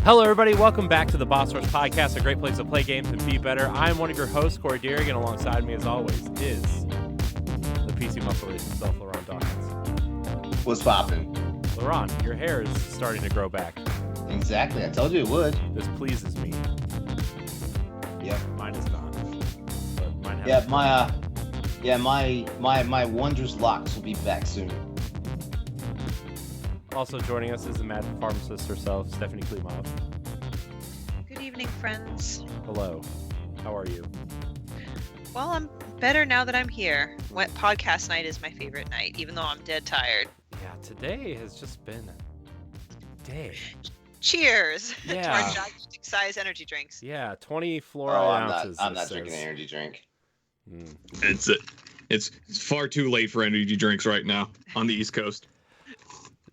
Hello, everybody. Welcome back to the Boss Rush Podcast, a great place to play games and be better. I'm one of your hosts, Corey Deering, and alongside me, as always, is the PC Muscle Race himself, LeRon Dawkins. What's poppin'? LeRon, your hair is starting to grow back. Exactly. I told you it would. This pleases me. Yep. Mine is not. But mine my wondrous locks will be back soon. Also joining us is the mad pharmacist herself, Stephanie Klimov. Good evening, friends. Hello. How are you? Well, I'm better now that I'm here. Podcast night is my favorite night, even though I'm dead tired. Yeah, today has just been a day. Cheers Yeah. to our gigantic size energy drinks. Yeah, 20 fluoride ounces. I'm not drinking an energy drink. It's far too late for energy drinks right now on the East Coast.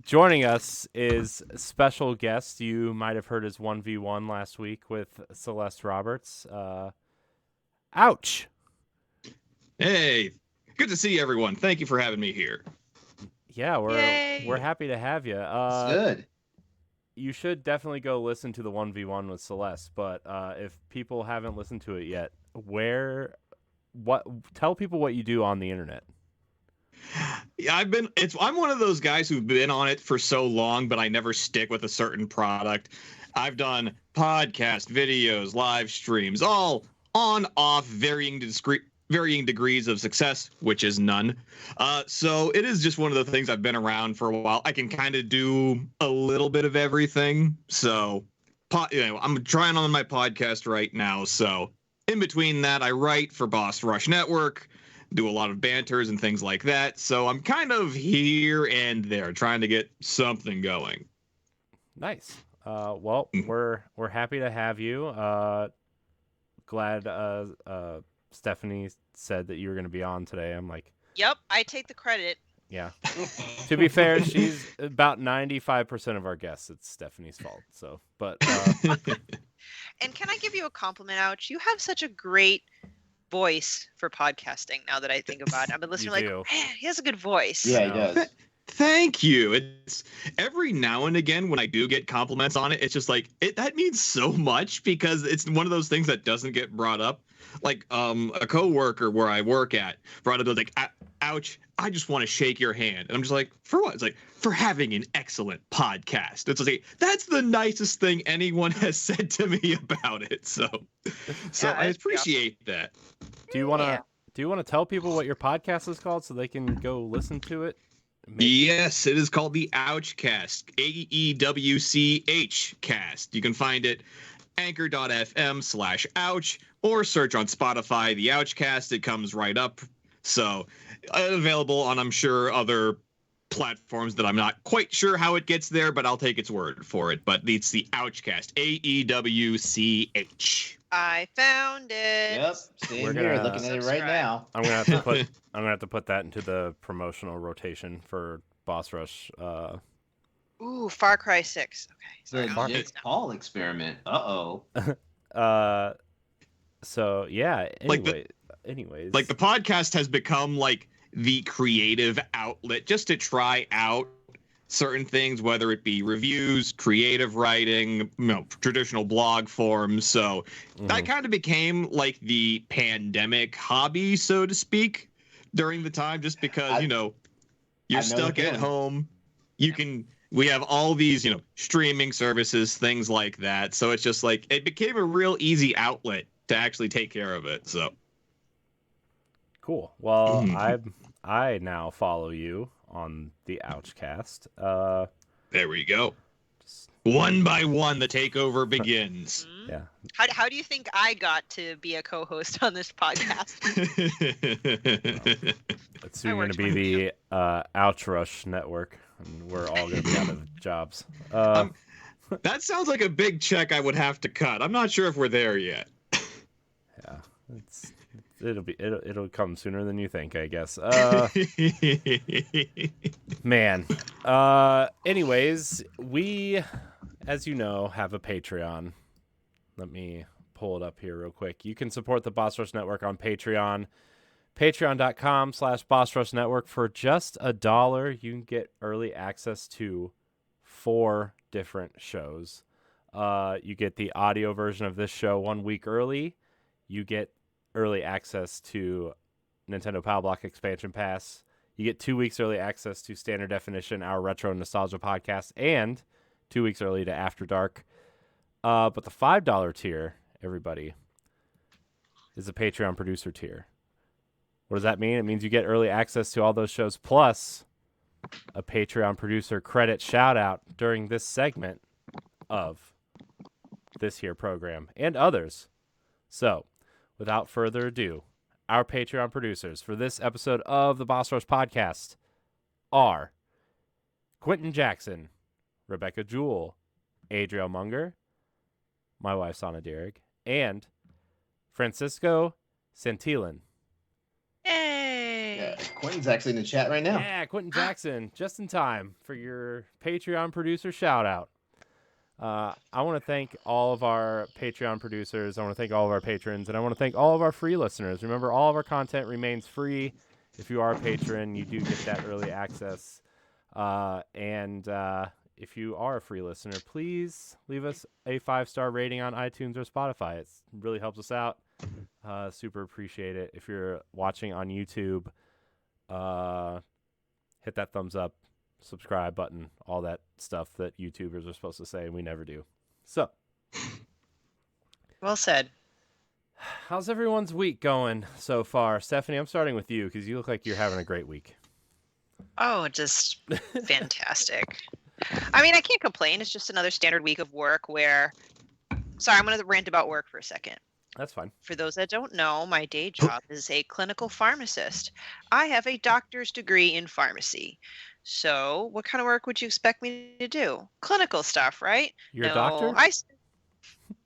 Joining us is special guest. You might have heard his 1v1 last week with Celeste Roberts. Aewch. Hey, good to see everyone. Thank you for having me here. Yeah, Yay. we're happy to have you. It's good. You should definitely go listen to the 1v1 with Celeste, but if people haven't listened to it yet, tell people what you do on the internet. Yeah, I'm one of those guys who've been on it for so long, but I never stick with a certain product. I've done podcasts, videos, live streams, all on, off, varying degrees of success, which is none. So it is just one of the things I've been around for a while. I can kind of do a little bit of everything. So, I'm trying on my podcast right now. So in between that, I write for Boss Rush Network, do a lot of banters and things like that. So I'm kind of here and there trying to get something going. Nice. Well, we're happy to have you. Glad Stephanie said that you were going to be on today. I'm like, Yep, I take the credit. yeah. To be fair, she's about 95% of our guests. It's Stephanie's fault. So, but And can I give you a compliment, Aewch? You have such a great voice for podcasting now that I think about it. I've been listening You like, do. man, he has a good voice. Yeah, he does. Thank you. It's every now and again when I do get compliments on it, it's just like that means so much because it's one of those things that doesn't get brought up. Like a coworker where I work at brought up like, "Ouch, I just want to shake your hand." And I'm just like, "For what?" It's like, "For having an excellent podcast." It's like that's the nicest thing anyone has said to me about it. So I appreciate that. do you want to tell people what your podcast is called so they can go listen to it? Yes, it is called the Aewch Cast. AEWCH Cast. You can find it anchor.fm/Aewch or search on Spotify the Aewch Cast. It comes right up. So available on, I'm sure, other platforms that I'm not quite sure how it gets there, but I'll take its word for it. But it's the Aewch Cast. AEWCH. I found it. Yep. Same We're here, gonna looking at it right now. I'm gonna have to put that into the promotional rotation for Boss Rush. Ooh, Far Cry 6. Okay. The Sorry, Jake Paul experiment. Uh-oh. So yeah. Anyways, Like the podcast has become like the creative outlet just to try out certain things, whether it be reviews, creative writing, traditional blog forms. So that kind of became like the pandemic hobby, so to speak, during the time, just because, you're stuck at home. We have all these, streaming services, things like that. So it's just like it became a real easy outlet to actually take care of it. So cool. Well, I now follow you on the Aewch Cast. There we go. One by one, the takeover begins. Yeah. How do you think I got to be a co-host on this podcast? It's soon going to be the Aewch Rush Network, and we're all going to be out of jobs. That sounds like a big check I would have to cut. I'm not sure if we're there yet. Yeah, it'll come sooner than you think, I guess. Man. Anyways, we, as you know, have a Patreon. Let me pull it up here real quick. You can support the Boss Rush Network on Patreon. Patreon.com/Boss Rush Network. For just $1, you can get early access to 4 different shows. You get the audio version of this show 1 week early. You get early access to Nintendo Power Block Expansion Pass. You get 2 weeks early access to Standard Definition, our Retro Nostalgia podcast, and 2 weeks early to After Dark. But the $5 tier, everybody, is a Patreon producer tier. What does that mean? It means you get early access to all those shows, plus a Patreon producer credit shout out during this segment of this here program and others. So, without further ado, our Patreon producers for this episode of the Boss Rush podcast are Quentin Jackson, Rebecca Jewell, Adriel Munger, my wife Sana Dierig, and Francisco Santillan. Yay! Yeah, Quentin's actually in the chat right now. Yeah, Quentin Jackson, just in time for your Patreon producer shout out. I want to thank all of our Patreon producers. I want to thank all of our patrons, and I want to thank all of our free listeners. Remember, all of our content remains free. If you are a patron, you do get that early access. And if you are a free listener, please leave us a 5-star rating on iTunes or Spotify. It really helps us out. Super appreciate it. If you're watching on YouTube, hit that thumbs up, subscribe button, all that stuff that YouTubers are supposed to say and we never do. So, Well said. how's everyone's week going so far? Stephanie, I'm starting with you because you look like you're having a great week. Oh, just fantastic. I mean, I can't complain. It's just another standard week of work where. Sorry, I'm going to rant about work for a second. That's fine. For those that don't know, my day job is a clinical pharmacist. I have a doctor's degree in pharmacy. So, what kind of work would you expect me to do? Clinical stuff, right? You're a doctor?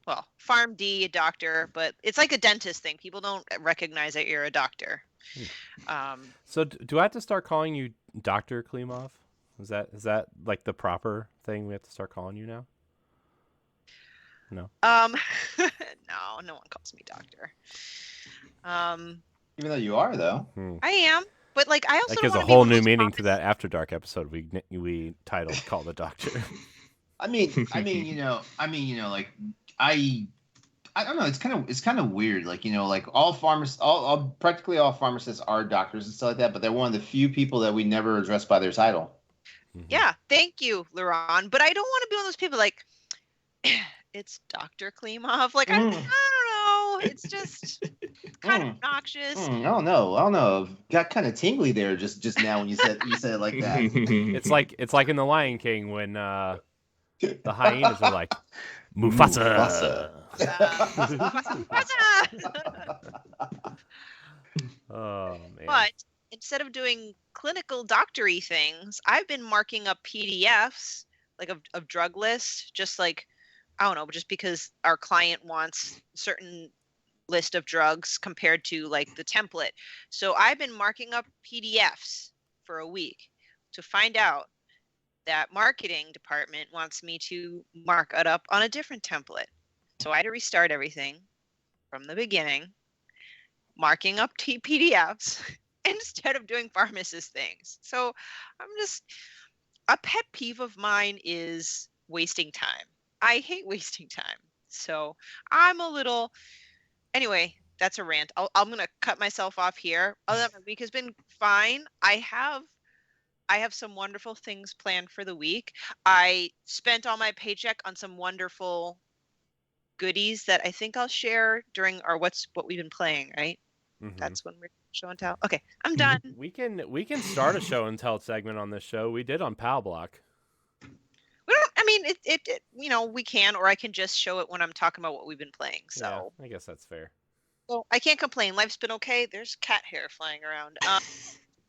Well, PharmD, a doctor, but it's like a dentist thing. People don't recognize that you're a doctor. So do I have to start calling you Dr. Klimov? Is that like the proper thing we have to start calling you now? No. No one calls me doctor. Even though you are, though. I am, but like I also That don't gives a wanna be whole the new most meaning to prominent- that After Dark episode we titled "Call the Doctor." I mean, like I don't know. It's kind of weird. Like, like all practically all pharmacists are doctors and stuff like that, but they're one of the few people that we never address by their title. Yeah, thank you, LeRon. But I don't want to be one of those people like it's Dr. Klimov. Like I don't know. It's just kind of obnoxious. I don't know. Got kind of tingly there just now when you said it like that. It's like in The Lion King when the hyenas are like Mufasa. Oh man. But instead of doing clinical doctory things, I've been marking up PDFs like of drug lists, just like I don't know, just because our client wants a certain list of drugs compared to like the template. So I've been marking up PDFs for a week to find out that marketing department wants me to mark it up on a different template. So I had to restart everything from the beginning, marking up PDFs instead of doing pharmacist things. So a pet peeve of mine is wasting time. I hate wasting time. So anyway, that's a rant. I'm going to cut myself off here. Other than my week has been fine. I have some wonderful things planned for the week. I spent all my paycheck on some wonderful goodies that I think I'll share during our what we've been playing, right? Mhm. That's when we're show and tell. Okay, I'm done. We can start a show and tell segment on this show. We did on Pow Block. We don't. I mean, it we can, or I can just show it when I'm talking about what we've been playing. So, Yeah, I guess that's fair. so I can't complain. Life's been okay. There's cat hair flying around.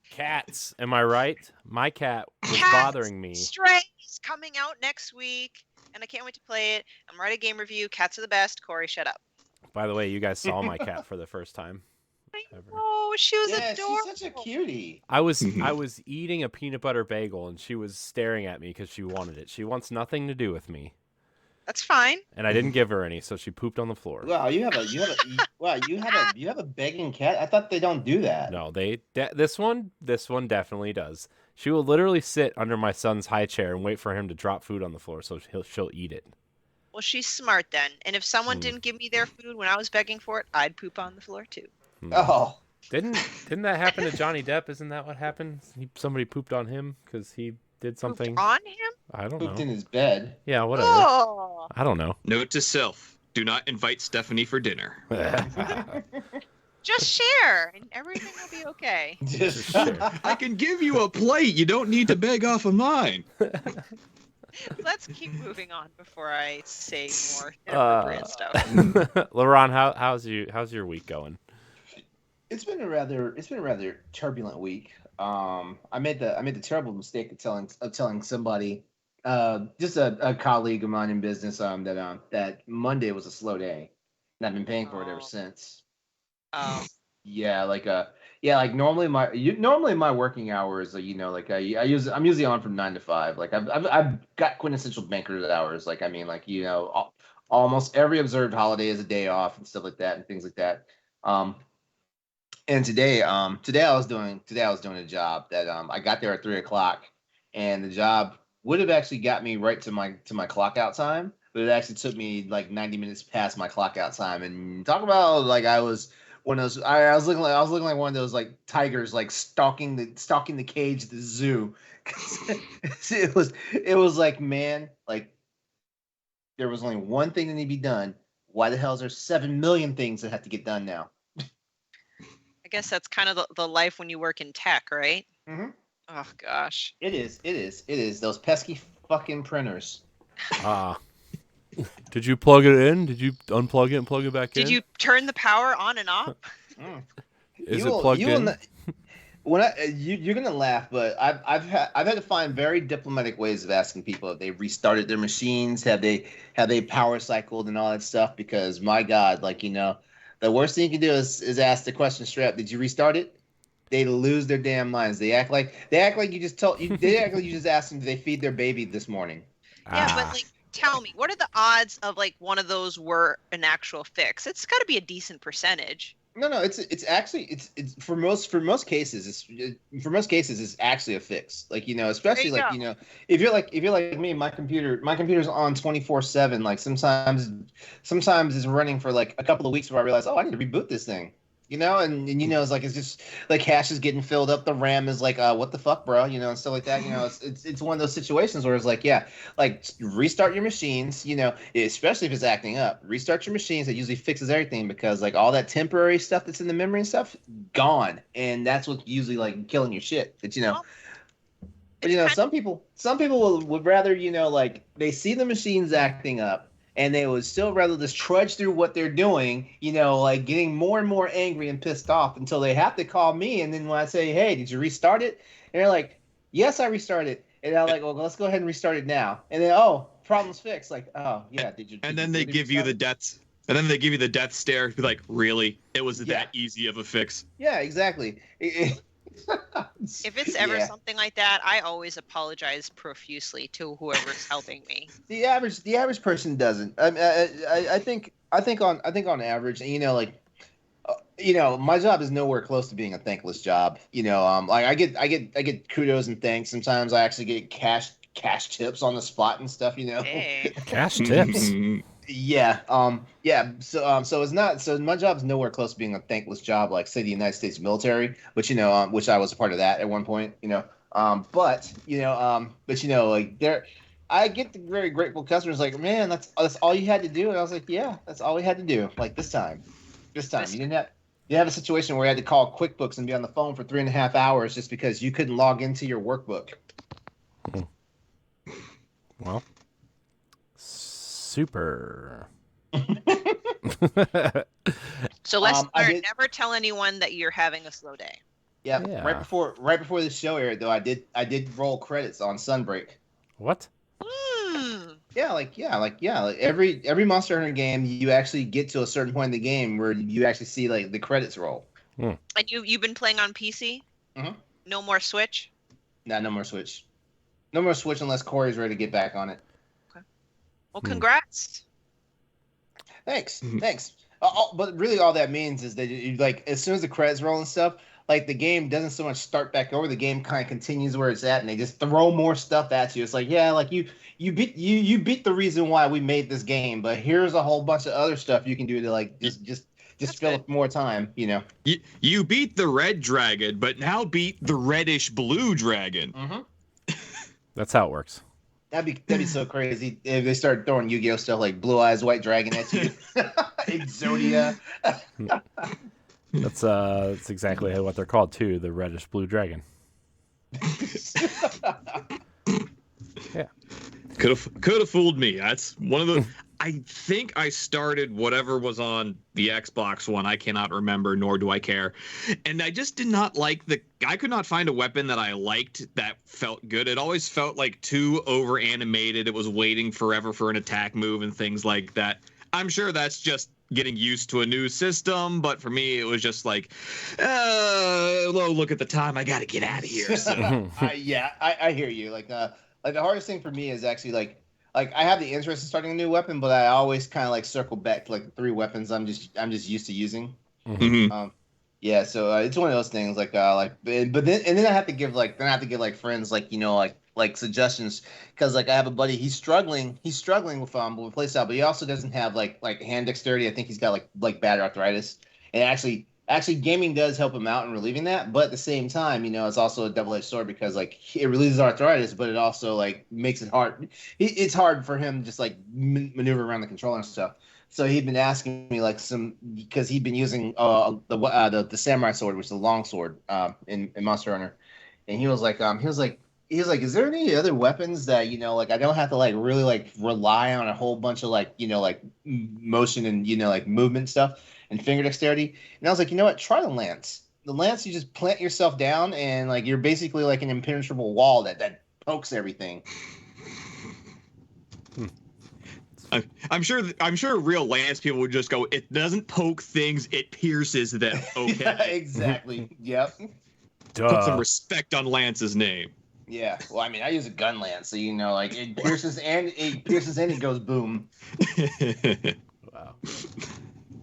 Cats, am I right? My cat was Cats, bothering me. Strays coming out next week, and I can't wait to play it. I'm writing a game review. Cats are the best. Corey, shut up. By the way, you guys saw my cat for the first time. Oh, she was Yeah, adorable. she's such a cutie. I was eating a peanut butter bagel and she was staring at me because she wanted it. She wants nothing to do with me, That's fine. and I didn't give her any, so she pooped on the floor. Wow, you have a begging cat. I thought they don't do that. No, this one definitely does. She will literally sit under my son's high chair and wait for him to drop food on the floor so she'll eat it. Well, she's smart then. And if someone Hmm. didn't give me their food when I was begging for it, I'd poop on the floor too. Oh, Didn't that happen to Johnny Depp? Isn't that what happened? Somebody pooped on him because he did something. Pooped on him? I don't pooped know. in his bed. Yeah, whatever. Oh. I don't know. Note to self: do not invite Stephanie for dinner. Just share, and everything will be okay. Just I can give you a plate. You don't need to beg off of mine. Let's keep moving on before I say more inappropriate stuff. LeRon, how's your week going? It's been a rather turbulent week. I made the terrible mistake of telling somebody, just a colleague of mine in business, that Monday was a slow day, and I've been paying for it ever since. Oh. Yeah, like normally my working hours, I'm usually on from 9 to 5. Like I've got quintessential banker's hours. Like I mean, like almost every observed holiday is a day off and stuff like that and things like that. And today I was doing a job that I got there at 3 o'clock, and the job would have actually got me right to my clock out time, but it actually took me like 90 minutes past my clock out time. And talk about like I was one of those. I was looking like one of those like tigers like stalking the cage at the zoo. it was like, man, like there was only one thing that needed to be done. Why the hell is there 7 million things that have to get done now? I guess that's kind of the life when you work in tech, right? Mm-hmm. Oh gosh. It is those pesky fucking printers. Did you plug it in? Did you unplug it and plug it back in? Did you turn the power on and off? Is it plugged in? You're gonna laugh, but I've had to find very diplomatic ways of asking people if they restarted their machines, have they power cycled and all that stuff. Because my God, like the worst thing you can do is ask the question straight up. Did you restart it? They lose their damn minds. They act like you just they act like you just asked them, did they feed their baby this morning? Yeah, but like, tell me, what are the odds of like one of those were an actual fix? It's got to be a decent percentage. No, it's actually for most cases it's actually a fix. Like especially There like you go. if you're like me, my computer's on 24/7. Like sometimes it's running for like a couple of weeks where I realize, oh, I need to reboot this thing. And it's just like cache is getting filled up. The RAM is like, what the fuck, bro? And stuff like that. It's one of those situations where it's like, yeah, like restart your machines. Especially if it's acting up, restart your machines. It usually fixes everything because like all that temporary stuff that's in the memory and stuff gone, and that's what's usually like killing your shit. But Well, but some people would rather like they see the machines acting up. And they would still rather just trudge through what they're doing, like getting more and more angry and pissed off until they have to call me. And then when I say, hey, did you restart it? And they're like, yes, I restarted it. And I'm like, well, let's go ahead and restart it now. And then, oh, problem's fixed. Like, oh, yeah. And then they give you the death. And then they give you the death stare. Be like, really? It was that easy of a fix? Yeah, exactly. If it's ever something like that, I always apologize profusely to whoever's helping me. The average person doesn't. I think on average, and my job is nowhere close to being a thankless job. Like I get kudos and thanks. Sometimes I actually get cash tips on the spot and stuff. Hey. Cash tips. Yeah. So it's not. So my job is nowhere close to being a thankless job like say the United States military, which which I was a part of that at one point. But like there, I get the very grateful customers like, man, that's all you had to do, and I was like, yeah, that's all we had to do. Like this time, you didn't have a situation where you had to call QuickBooks and be on the phone for 3.5 hours just because you couldn't log into your workbook. Well. Super. So let's learn. Never tell anyone that you're having a slow day. Yeah. Right before the show aired, though, I did roll credits on Sunbreak. What? Yeah, every Monster Hunter game, you actually get to a certain point in the game where you actually see like the credits roll. And you've been playing on PC? Mm-hmm. No more Switch? No more Switch. No more Switch unless Corey's ready to get back on it. Well, congrats. Thanks. But really all that means is that you, like as soon as the credits roll and stuff, like the game doesn't so much start back over. The game kind of continues where it's at, and they just throw more stuff at you. It's like, yeah, like you beat the reason why we made this game, but here's a whole bunch of other stuff you can do to like just fill up more time. You know, you beat the red dragon, but now beat the reddish blue dragon. Mm-hmm. That's how it works. That'd be so crazy if they start throwing Yu-Gi-Oh stuff like Blue Eyes White Dragon at you, Exodia. That's exactly what they're called too, the reddish blue dragon. Yeah. Could have fooled me. That's one of the. I think I started whatever was on the Xbox One. I cannot remember, nor do I care. And I just did not like I could not find a weapon that I liked that felt good. It always felt like too over animated. It was waiting forever for an attack move and things like that. I'm sure that's just getting used to a new system, but for me, it was just like, look at the time. I got to get out of here. So. I hear you. Like the hardest thing for me is actually like I have the interest in starting a new weapon, but I always kind of like circle back to like the 3 weapons I'm just used to using. Mm-hmm. Yeah, so it's one of those things like but then I have to give like friends like like suggestions because like I have a buddy he's struggling with playstyle, but he also doesn't have like hand dexterity. I think he's got like bad arthritis, and actually gaming does help him out in relieving that, but at the same time, it's also a double-edged sword because like it relieves arthritis, but it also like makes it hard. It's hard for him to just like maneuver around the controller and stuff. So he'd been asking me like because he'd been using the samurai sword, which is the long sword in Monster Hunter, and he was like, is there any other weapons that like I don't have to like really like rely on a whole bunch of like like motion and like movement stuff and finger dexterity? And I was like, you know what? Try the lance. The lance, you just plant yourself down and like you're basically like an impenetrable wall that pokes everything. I'm sure real lance people would just go, it doesn't poke things, it pierces them. Okay. Yeah, exactly. Yep. Duh. Put some respect on Lance's name. Yeah. Well, I mean, I use a gun lance, so like it pierces and it goes boom.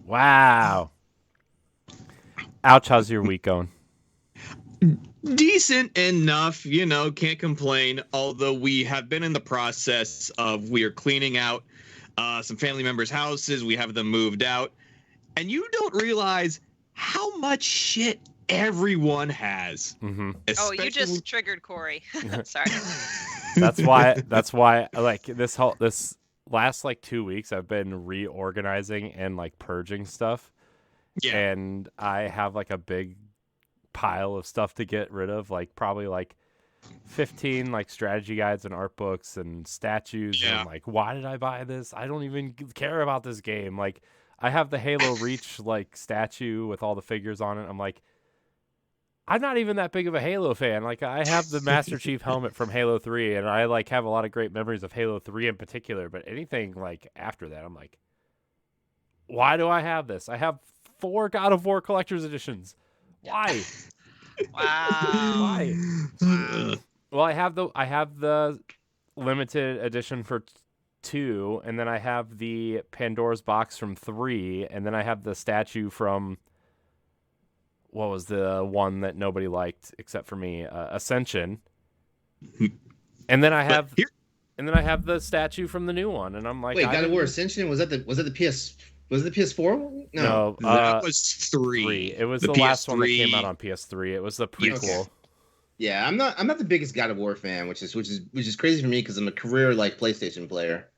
Wow. Aewch, how's your week going? Decent enough, can't complain. Although we have been in the process of we are cleaning out some family members' houses. We have them moved out. And you don't realize how much shit everyone has. Mm-hmm. Oh, you just triggered Corey. Sorry. That's why like this last like 2 weeks I've been reorganizing and like purging stuff. Yeah. And I have like a big pile of stuff to get rid of, like probably like 15 like strategy guides and art books and statues. Yeah. And like, why did I buy this? I don't even care about this game. Like I have the Halo Reach like statue with all the figures on it. I'm like, I'm not even that big of a Halo fan. Like I have the Master Chief helmet from Halo 3 and I like have a lot of great memories of Halo 3 in particular, but anything like after that, I'm like, why do I have this? I have 4 God of War collector's editions. Why? Wow. Why? Well, I have the limited edition for 2, and then I have the Pandora's box from 3, and then I have the statue from what was the one that nobody liked except for me, Ascension. And then I have the statue from the new one, and I'm like, wait, God of War Ascension was that the PS? Was it the PS4 one? No, that was 3. It was the last one that came out on PS3. It was the prequel. Okay. Yeah, I'm not the biggest God of War fan, which is crazy for me because I'm a career like PlayStation player.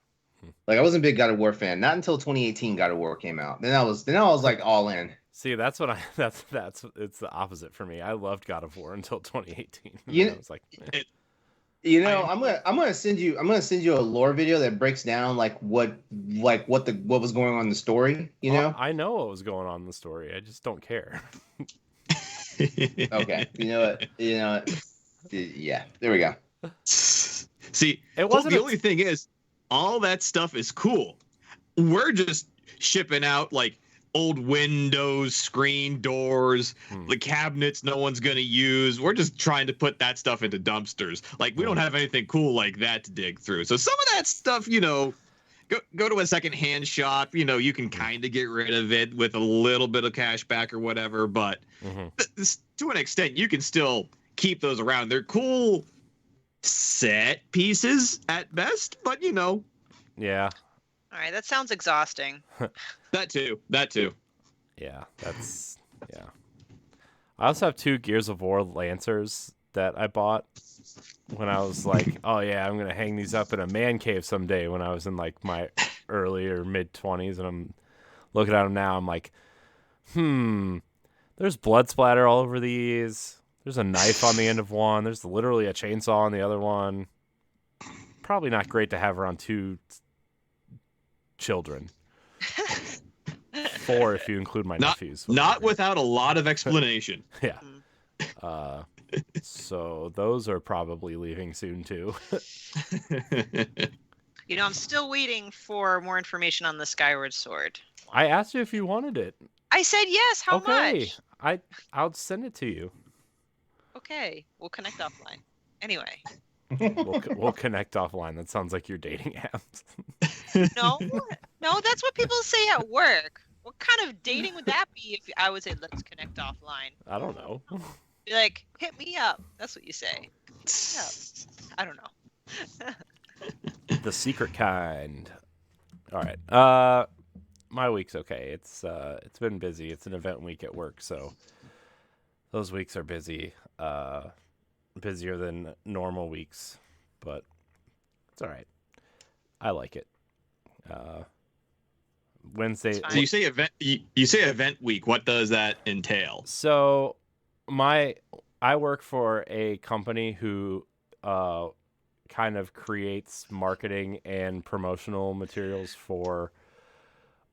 Like I wasn't a big God of War fan, not until 2018 God of War came out. Then I was like all in. See, that's it's the opposite for me. I loved God of War until 2018. I was like, I'm gonna send you a lore video that breaks down what was going on in the story. I know what was going on in the story. I just don't care. Okay, you know what? Yeah, there we go. See, the only thing is, all that stuff is cool. We're just shipping out like old windows, screen doors, the cabinets no one's gonna use. We're just trying to put that stuff into dumpsters. Like we don't have anything cool like that to dig through. So some of that stuff, go to a secondhand shop. You can kind of get rid of it with a little bit of cash back or whatever. But to an extent, you can still keep those around. They're cool set pieces at best, but Yeah. All right, that sounds exhausting. That too. Yeah, yeah. I also have 2 Gears of War Lancers that I bought when I was like, oh yeah, I'm gonna hang these up in a man cave someday when I was in like my early or mid 20s, and I'm looking at them now. I'm like, there's blood splatter all over these. There's a knife on the end of one. There's literally a chainsaw on the other one. Probably not great to have around 2 children. 4 if you include my nephews. Not without a lot of explanation. Yeah. So those are probably leaving soon too. I'm still waiting for more information on the Skyward Sword. I asked you if you wanted it. I said yes. How much? I'll send it to you. Okay, we'll connect offline. Anyway. We'll connect offline. That sounds like you're dating apps. No, that's what people say at work. What kind of dating would that be if I would say, let's connect offline? I don't know. You're like, hit me up. That's what you say. Yeah. I don't know. The secret kind. All right. My week's okay. It's been busy. It's an event week at work, so those weeks are busy. Busier than normal weeks, but it's all right. I like it. Wednesday. So you say event. You say event week. What does that entail? So I work for a company who kind of creates marketing and promotional materials for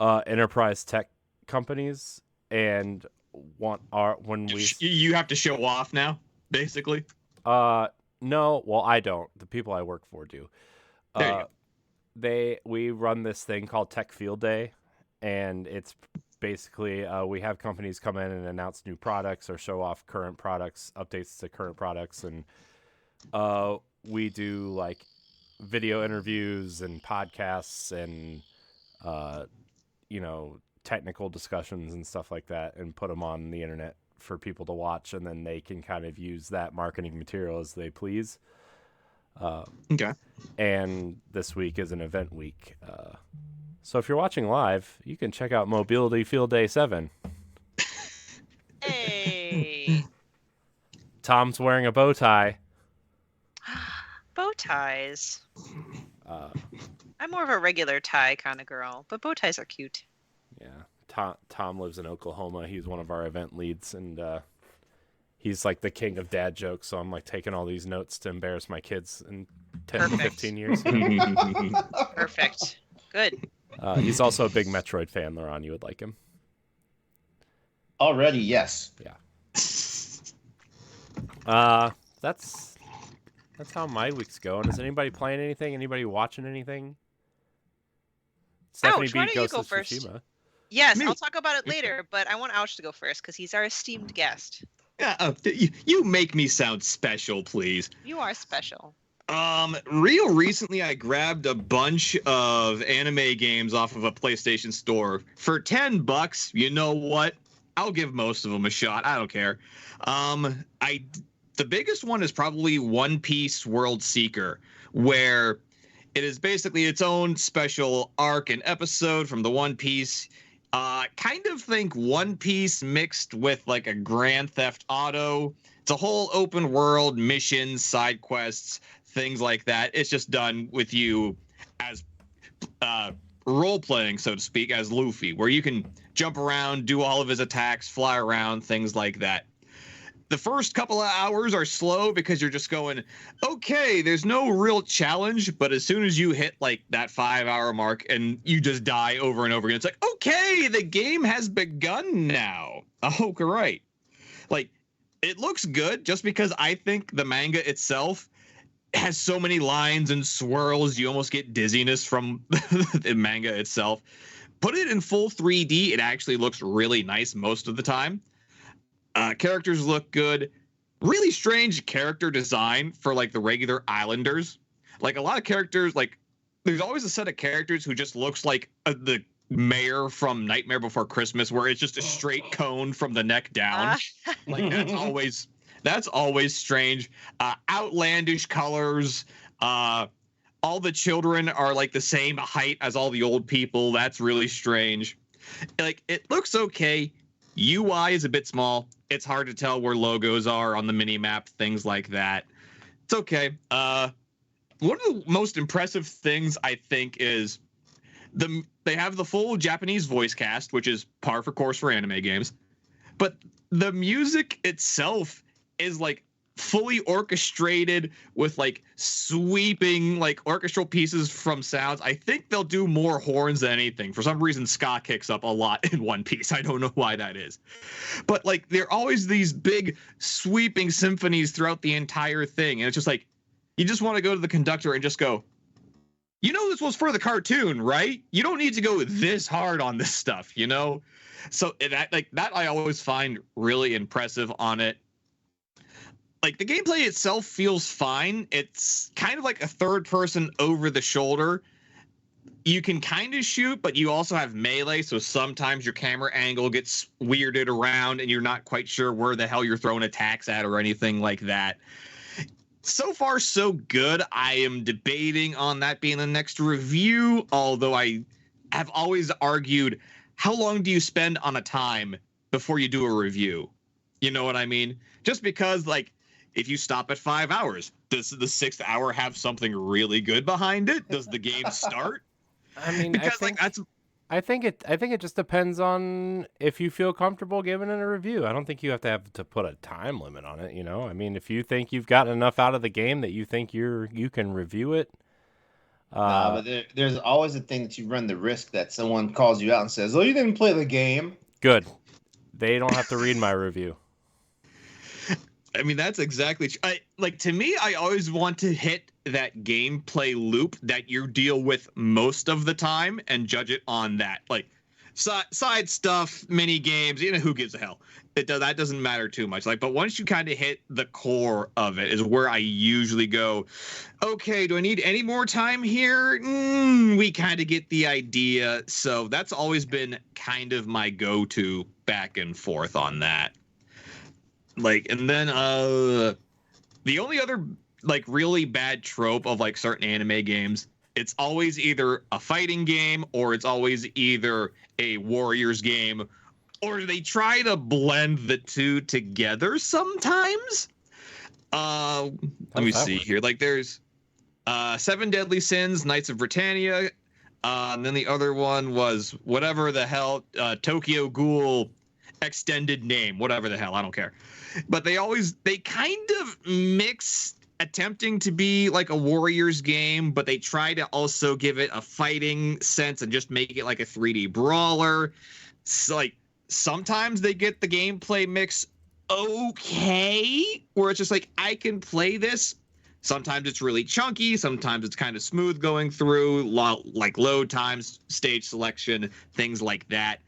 enterprise tech companies, and you have to show off now, basically. No, well, I don't. The people I work for do. We run this thing called Tech Field Day, and it's basically we have companies come in and announce new products or show off current products, updates to current products, and we do like video interviews and podcasts and technical discussions and stuff like that, and put them on the internet for people to watch, and then they can kind of use that marketing material as they please. Okay. And this week is an event week. So if you're watching live, you can check out Mobility Field Day 7. Hey. Tom's wearing a bow tie. Bow ties. I'm more of a regular tie kind of girl, but bow ties are cute. Yeah. Tom lives in Oklahoma. He's one of our event leads, and he's like the king of dad jokes, so I'm like taking all these notes to embarrass my kids in 10 to 15 years. Perfect. Good. He's also a big Metroid fan, LeRon. You would like him. Already, yes. Yeah. That's how my week's going. Is anybody playing anything? Anybody watching anything? Stephanie Aewch, why beat don't you Ghost go of first? Tsushima. Yes, Me. I'll talk about it later, but I want Aewch to go first because he's our esteemed guest. Yeah. You make me sound special, please. You are special. Real recently, I grabbed a bunch of anime games off of a PlayStation store for $10. You know what? I'll give most of them a shot. I don't care. The biggest one is probably One Piece World Seeker, where it is basically its own special arc and episode from the One Piece. Kind of think One Piece mixed with like a Grand Theft Auto. It's a whole open world, missions, side quests, things like that. It's just done with you as role playing, so to speak, as Luffy, where you can jump around, do all of his attacks, fly around, things like that. The first couple of hours are slow because you're just going, okay, there's no real challenge. But as soon as you hit like that 5-hour mark and you just die over and over again, it's like, okay, the game has begun now. Oh, right. Like, it looks good just because I think the manga itself has so many lines and swirls. You almost get dizziness from the manga itself. Put it in full 3D. It actually looks really nice most of the time. Characters look good. Really strange character design for like the regular islanders. Like a lot of characters, like there's always a set of characters who just looks like the mayor from Nightmare Before Christmas, where it's just a straight cone from the neck down. Like that's always strange. Outlandish colors. All the children are like the same height as all the old people. That's really strange. Like, it looks okay. UI is a bit small. It's hard to tell where logos are on the mini map, things like that. It's okay. One of the most impressive things I think is they have the full Japanese voice cast, which is par for course for anime games. But the music itself is like fully orchestrated with like sweeping like orchestral pieces from sounds. I think they'll do more horns than anything. For some reason, ska kicks up a lot in One Piece. I don't know why that is. But like, there are always these big sweeping symphonies throughout the entire thing. And it's just like, you just want to go to the conductor and just go, you know, this was for the cartoon, right? You don't need to go this hard on this stuff, you know? So that I always find really impressive on it. Like, the gameplay itself feels fine. It's kind of like a third person over the shoulder. You can kind of shoot, but you also have melee, so sometimes your camera angle gets weirded around and you're not quite sure where the hell you're throwing attacks at or anything like that. So far, so good. I am debating on that being the next review, although I have always argued, how long do you spend on a time before you do a review? You know what I mean? Just because, like, if you stop at 5 hours, does the 6th hour have something really good behind it? Does the game start? I mean, Because I think it just depends on if you feel comfortable giving it a review. I don't think you have to put a time limit on it, you know? I mean, if you think you've gotten enough out of the game that you think you can review it. But there's always a thing that you run the risk that someone calls you out and says, "Oh, you didn't play the game." Good. They don't have to read my review. I mean, that's exactly like, to me, I always want to hit that gameplay loop that you deal with most of the time and judge it on that. Like, side stuff, mini games, you know, who gives a hell? That doesn't matter too much. Like, but once you kind of hit the core of it is where I usually go, okay, do I need any more time here? We kind of get the idea. So that's always been kind of my go-to back and forth on that. Like, and then the only other like really bad trope of like certain anime games, it's always either a fighting game or it's always either a Warriors game, or they try to blend the two together sometimes. Let me see here. Like, there's Seven Deadly Sins, Knights of Britannia, and then the other one was whatever the hell, Tokyo Ghoul extended name, whatever the hell, I don't care. But they kind of mix attempting to be like a Warriors game, but they try to also give it a fighting sense and just make it like a 3D brawler. So, like, sometimes they get the gameplay mix okay, where it's just like, I can play this. Sometimes it's really chunky. Sometimes it's kind of smooth going through, like load times, stage selection, things like that.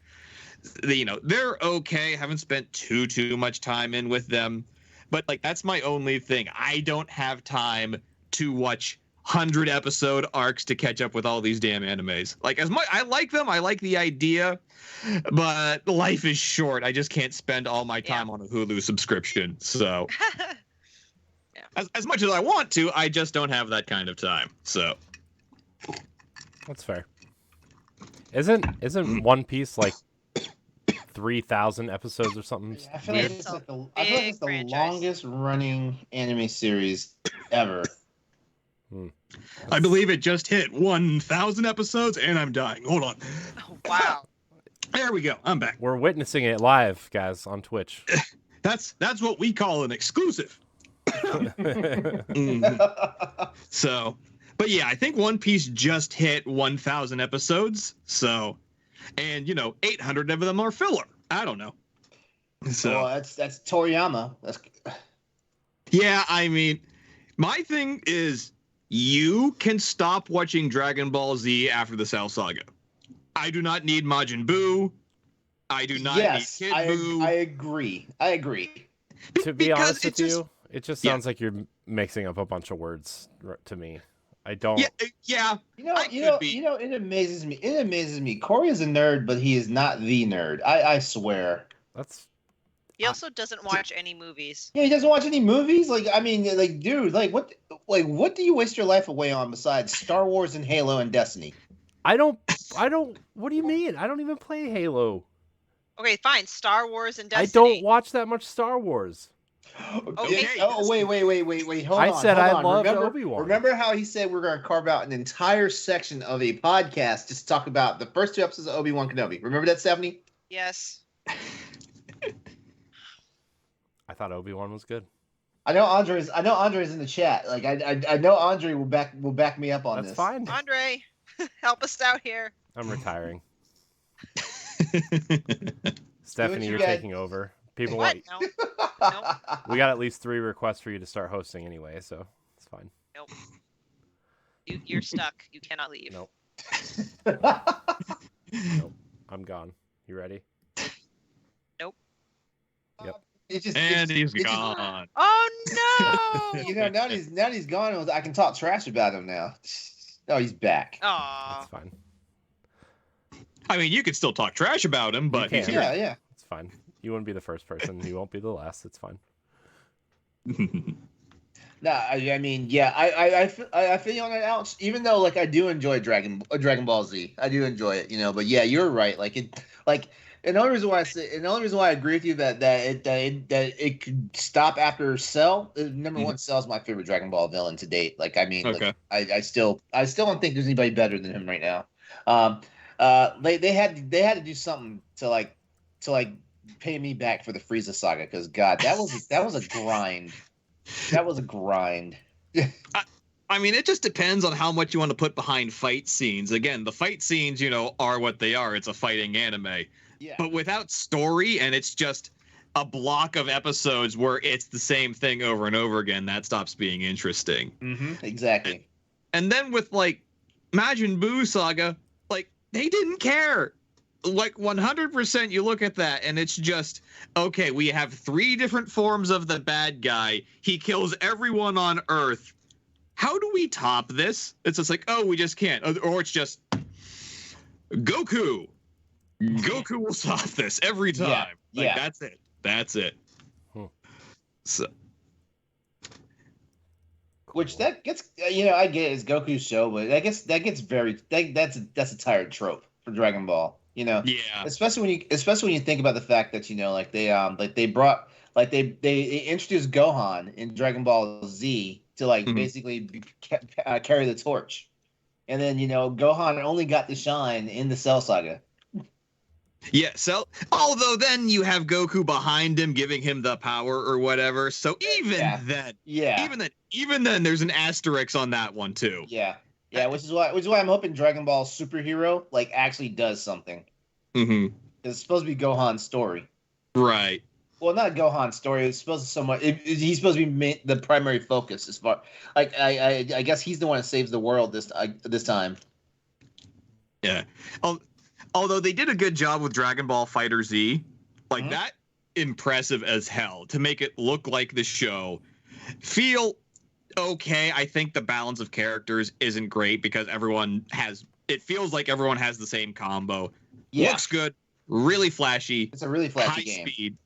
You know, they're okay. Haven't spent too much time in with them, but like, that's my only thing. I don't have time to watch 100 episode arcs to catch up with all these damn animes. Like, as much I like them, I like the idea, but life is short. I just can't spend all my time on a Hulu subscription. So as much as I want to, I just don't have that kind of time. So that's fair. Isn't One Piece like 3,000 episodes or something? Yeah, I feel like it's the longest running anime series ever. I believe it just hit 1,000 episodes, and I'm dying. Hold on. Oh, wow. There we go. I'm back. We're witnessing it live, guys, on Twitch. That's what we call an exclusive. So, but yeah, I think One Piece just hit 1,000 episodes. So, and you know, 800 of them are filler. I don't know. So that's Toriyama. Yeah, I mean, my thing is, you can stop watching Dragon Ball Z after the Cell Saga. I do not need Majin Buu. I do not need Kid Buu. I agree. To be honest with you, it just sounds like you're mixing up a bunch of words to me. I don't. Yeah. It amazes me. It amazes me. Corey is a nerd, but he is not the nerd. I swear. That's. He also doesn't watch any movies. Yeah, he doesn't watch any movies. Like, I mean, like, dude, what do you waste your life away on besides Star Wars and Halo and Destiny? I don't. What do you mean? I don't even play Halo. Okay, fine. Star Wars and I Destiny. don't watch that much Star Wars. Okay. Oh, wait. Hold on. I said I loved remember, Obi-Wan. Remember how he said we're going to carve out an entire section of a podcast just to talk about the first 2 episodes of Obi-Wan Kenobi? Remember that, Stephanie? Yes. I thought Obi-Wan was good. I know Andre's in the chat. Like I know Andre will back me up on That's this. fine. Andre, help us out here. I'm retiring. Stephanie, you're guys- taking over. People What? want. No. We got at least 3 requests for you to start hosting anyway, so it's fine. Nope. You're stuck. You cannot leave. Nope. I'm gone. You ready? Yep. He's gone. Oh no! Now he's gone. I can talk trash about him now. Oh, he's back. Aw. That's fine. I mean, you could still talk trash about him, but he's can. here. Yeah. It's fine. You wouldn't be the first person. You won't be the last. It's fine. No, I mean, yeah, I feel you on that, Aewch. Even though, like, I do enjoy Dragon Ball Z, I do enjoy it, But yeah, you're right. And the only reason why I agree with you that it could stop after Cell. Number one, Cell's my favorite Dragon Ball villain to date. Like, I mean, Okay. I still don't think there's anybody better than him right now. They had to do something to pay me back for the Frieza saga because God, that was a grind. That was a grind. I mean, it just depends on how much you want to put behind fight scenes. Again, the fight scenes, are what they are. It's a fighting anime. Yeah. But without story, and it's just a block of episodes where it's the same thing over and over again, that stops being interesting. Mm-hmm. Exactly. And then with, Majin Buu saga, they didn't care. 100% you look at that and it's just, okay, we have 3 different forms of the bad guy. He kills everyone on Earth. How do we top this? It's just oh, we just can't. Or it's just Goku. Goku will stop this every time. Yeah. That's it. That's it. So. Which that gets, I get it's Goku's show, but that's a tired trope for Dragon Ball. Yeah. Especially when you think about the fact that they introduced Gohan in Dragon Ball Z to basically carry the torch, and then Gohan only got the shine in the Cell saga. Yeah, so although then you have Goku behind him giving him the power or whatever, so even then there's an asterisk on that one too. Yeah, which is why I'm hoping Dragon Ball Superhero actually does something. Mm-hmm. It's supposed to be Gohan's story. Right. Well, not Gohan's story. It's supposed to he's supposed to be the primary focus as far. I guess he's the one that saves the world this time. Yeah. Although they did a good job with Dragon Ball Fighter Z, that impressive as hell to make it look like the show. Feel okay. I think the balance of characters isn't great because it feels like everyone has the same combo. Yeah. Looks good, really flashy. It's a really flashy high game. Speed,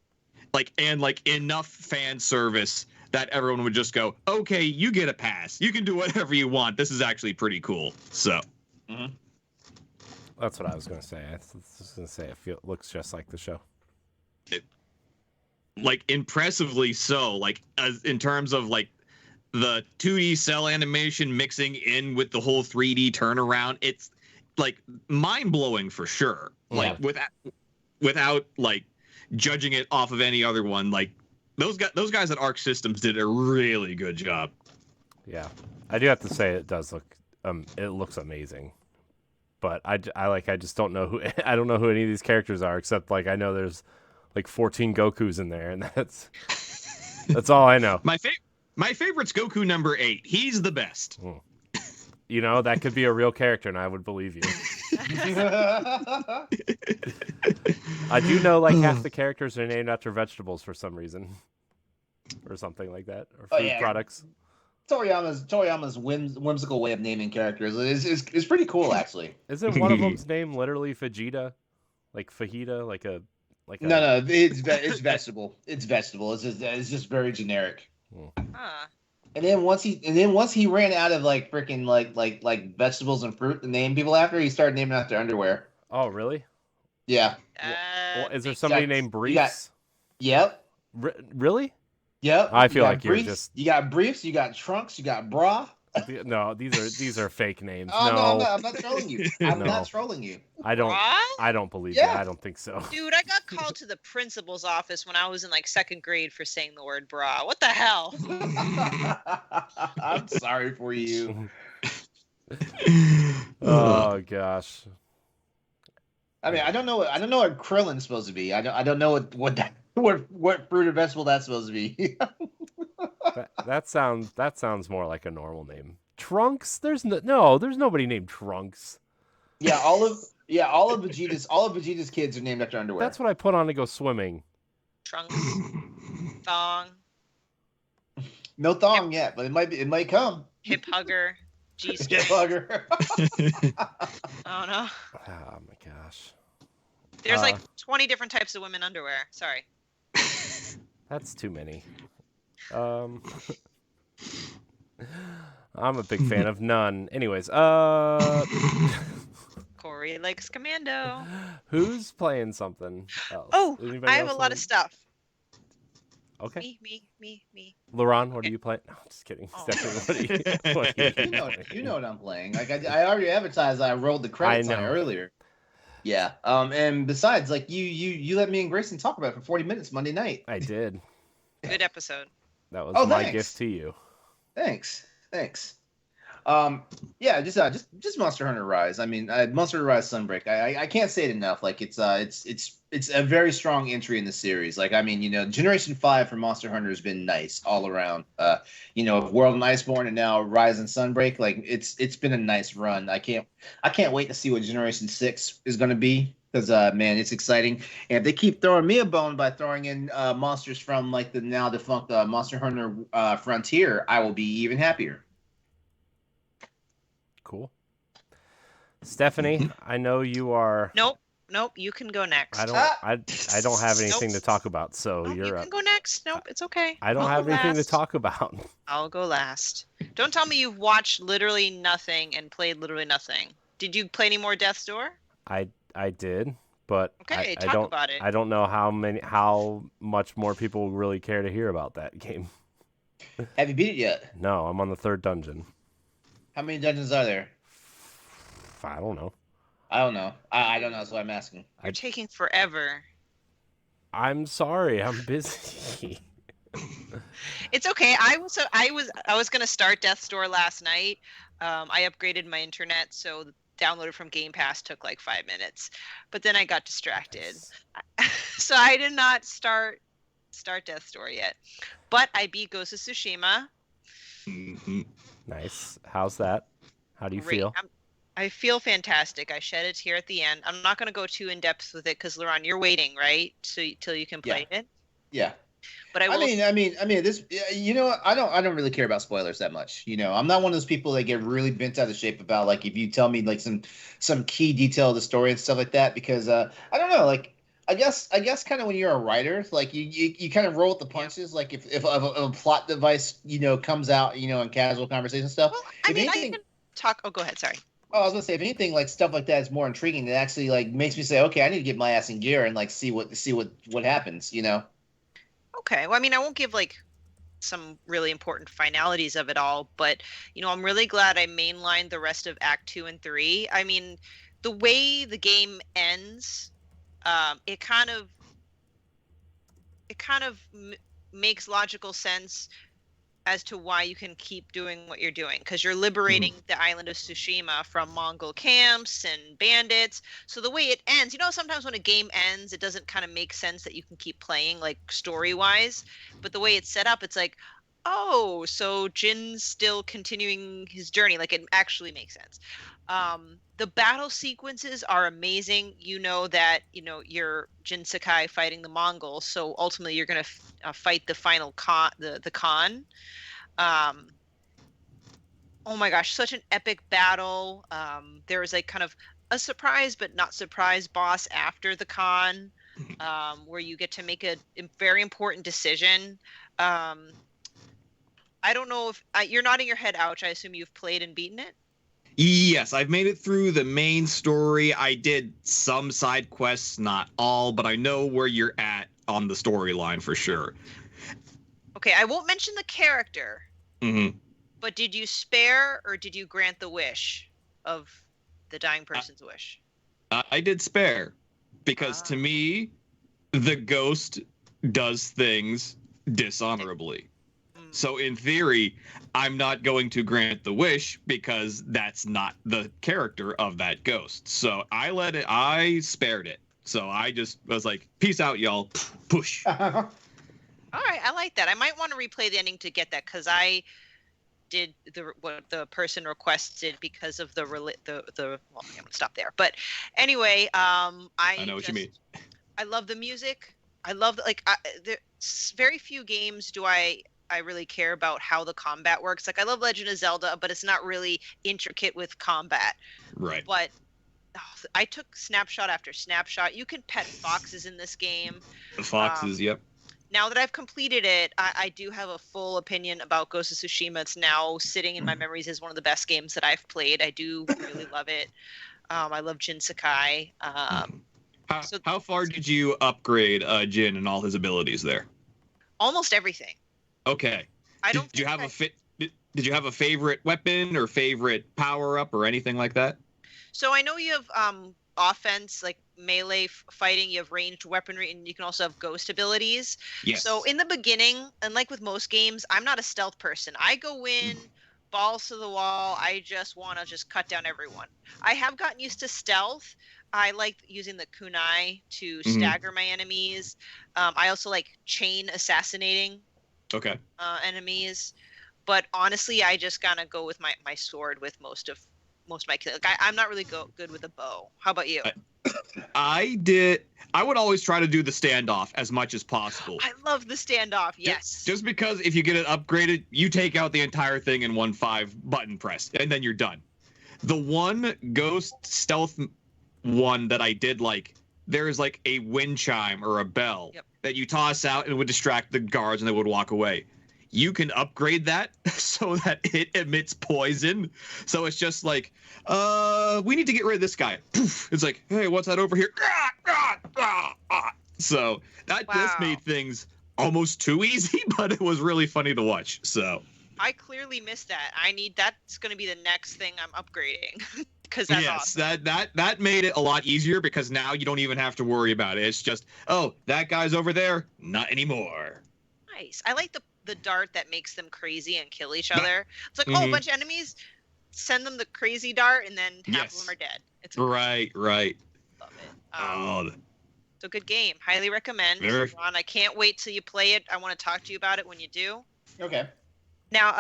and enough fan service that everyone would just go, okay, you get a pass. You can do whatever you want. This is actually pretty cool. So. Mm-hmm. That's what I was going to say. I was just going to say it looks just like the show. Impressively so. As in terms of the 2D cell animation mixing in with the whole 3D turnaround, it's mind-blowing for sure. Yeah. Without judging it off of any other one, those guys at Arc Systems did a really good job. Yeah, I do have to say it does look it looks amazing. But I just don't know who I don't know who any of these characters are except I know there's 14 Gokus in there and that's all I know. My favorite's Goku number 8. He's the best. That could be a real character and I would believe you. I do know half the characters are named after vegetables for some reason. Or something like that. Or food products. Toriyama's whimsical way of naming characters is pretty cool, actually. Isn't one of them's name literally Vegeta, like fajita, like a No, it's vegetable. It's vegetable. It's just very generic. Huh. And then once he ran out of like freaking like vegetables and fruit to name people after, he started naming after underwear. Oh, really? Yeah. Well, is there somebody named Briefs? Yep. Really? Yep. I feel like briefs, you're just. You got briefs. You got trunks. You got bra. No, these are fake names. Oh, no, I'm not trolling you. I'm not trolling you. I don't believe you. I don't think so. Dude, I got called to the principal's office when I was in like 2nd grade for saying the word bra. What the hell? I'm sorry for you. Oh gosh. I mean, I don't know what Krillin's supposed to be. I don't know what fruit or vegetable that's supposed to be. that sounds more like a normal name. Trunks? There's nobody named Trunks. Yeah, all of Vegeta's kids are named after underwear. That's what I put on to go swimming. Trunks. Thong. No thong yet, but it might come. Hip hugger. G-string. Hip hugger. Oh no. Oh my gosh. There's like 20 different types of women underwear. Sorry. That's too many. I'm a big fan of none. Anyways, Corey likes Commando. who's playing something else? Oh, Anybody I have a else lot of stuff. Okay. Me. LeRon, what are you playing? No, I'm just kidding. Oh. Stephanie, what are You know what I'm playing. Like I already advertised. I rolled the credits on it earlier. Yeah. And besides, like you let me and Grayson talk about it for 40 minutes Monday night. I did. Good episode. That was my thanks. gift to you. Thanks. Yeah, just Monster Hunter Rise. I mean, Monster Hunter Rise Sunbreak. I can't say it enough. Like it's a very strong entry in the series. Like I mean, Generation 5 for Monster Hunter has been nice all around. World and Iceborne and now Rise and Sunbreak. Like it's been a nice run. I can't wait to see what Generation 6 is going to be. Because man, it's exciting, and if they keep throwing me a bone by throwing in monsters from like the now defunct Monster Hunter Frontier, I will be even happier. Cool. Stephanie, I know you are. Nope. You can go next. I don't have anything to talk about, so Nope, you're you up. can go next. Nope, it's okay. I don't I'll have go anything to last. talk about. I'll go last. Don't tell me you've watched literally nothing and played literally nothing. Did you play any more Death's Door? I did, but Okay, I talk don't. about it. I don't know how much more people really care to hear about that game. Have you beat it yet? No, I'm on the 3rd dungeon. How many dungeons are there? I don't know. I don't know. I don't know. That's why I'm asking. You're taking forever. I'm sorry. I'm busy. It's okay. I was gonna start Death's Door last night. I upgraded my internet, so downloaded from Game Pass took like 5 minutes, but then I got distracted, so I did not start Death's Door yet. But I beat Ghost of Tsushima. Nice. How's that? How do you Great. feel? I feel fantastic. I shed a tear at the end. I'm not going to go too in depth with it because LeRon, you're waiting, right? So till you can play it. Yeah. But I mean, this. I don't really care about spoilers that much. I'm not one of those people that get really bent out of shape about like if you tell me like some key detail of the story and stuff like that because I don't know. Like I guess kind of when you're a writer, like you kind of roll with the punches. Like if a plot device comes out in casual conversation stuff. Well, I can talk. Oh, go ahead. Sorry. Oh, I was gonna say if anything, like stuff like that is more intriguing. It actually like makes me say, okay, I need to get my ass in gear and like see what happens. Okay. Well, I mean, I won't give like some really important finalities of it all, but I'm really glad I mainlined the rest of Act 2 and 3. I mean, the way the game ends, it kind of makes logical sense as to why you can keep doing what you're doing, because you're liberating the island of Tsushima from Mongol camps and bandits. So the way it ends, sometimes when a game ends, it doesn't kind of make sense that you can keep playing like story-wise. But the way it's set up, it's like, oh, so Jin's still continuing his journey. Like it actually makes sense. The battle sequences are amazing. That you're Jin Sakai fighting the Mongols, so ultimately you're going to fight the final Khan, the Khan. Oh my gosh, such an epic battle. There was like kind of a surprise but not surprise boss after the con, where you get to make a very important decision. Um, I don't know if you're nodding your head, Ouch. I assume you've played and beaten it. Yes, I've made it through the main story. I did some side quests, not all, but I know where you're at on the storyline for sure. Okay, I won't mention the character, Mm-hmm. but did you spare or did you grant the wish of the dying person's wish? I did spare because to me, the ghost does things dishonorably. So in theory, I'm not going to grant the wish because that's not the character of that ghost. So I spared it. So I just was like, peace out, y'all. Push. All right, I like that. I might want to replay the ending to get that because I did what the person requested because of the well, I'm gonna stop there. But anyway, I know what you mean. I love the music. I love there's very few games do I really care about how the combat works. Like I love Legend of Zelda, but it's not really intricate with combat. Right. But I took snapshot after snapshot. You can pet foxes in this game. The foxes, yep. Now that I've completed it, I do have a full opinion about Ghost of Tsushima. It's now sitting in my memories as one of the best games that I've played. I do really love it. I love Jin Sakai. How far did you upgrade Jin and all his abilities there? Almost everything. Okay. Did you have a favorite weapon or favorite power up or anything like that? So I know you have offense, like melee fighting, you have ranged weaponry, and you can also have ghost abilities. Yes. So in the beginning, and like with most games, I'm not a stealth person. I go in, balls to the wall. I just want to cut down everyone. I have gotten used to stealth. I like using the kunai to stagger my enemies. I also like chain assassinating enemies. But honestly, I just gotta go with my sword with most of my kills. I'm not really good with a bow. How about you? I would always try to do the standoff as much as possible. I love the standoff. Yes. Just because if you get it upgraded, you take out the entire thing in 1-5 button press, and then you're done. The one ghost stealth one that I did like, there's like a wind chime or a bell that you toss out and it would distract the guards and they would walk away. You can upgrade that so that it emits poison. So it's just like, we need to get rid of this guy. Poof. It's like, hey, what's that over here? So that just made things almost too easy, but it was really funny to watch. So I clearly missed that. That's going to be the next thing I'm upgrading. Because that's awesome. that made it a lot easier because now you don't even have to worry about it. It's just, oh, that guy's over there, not anymore. Nice. I like the dart that makes them crazy and kill each other. It's like, oh, a bunch of enemies, send them the crazy dart, and then half of them are dead. It's right. Love it. It's a good game. Highly recommend. Ron, I can't wait till you play it. I want to talk to you about it when you do. Okay. Now,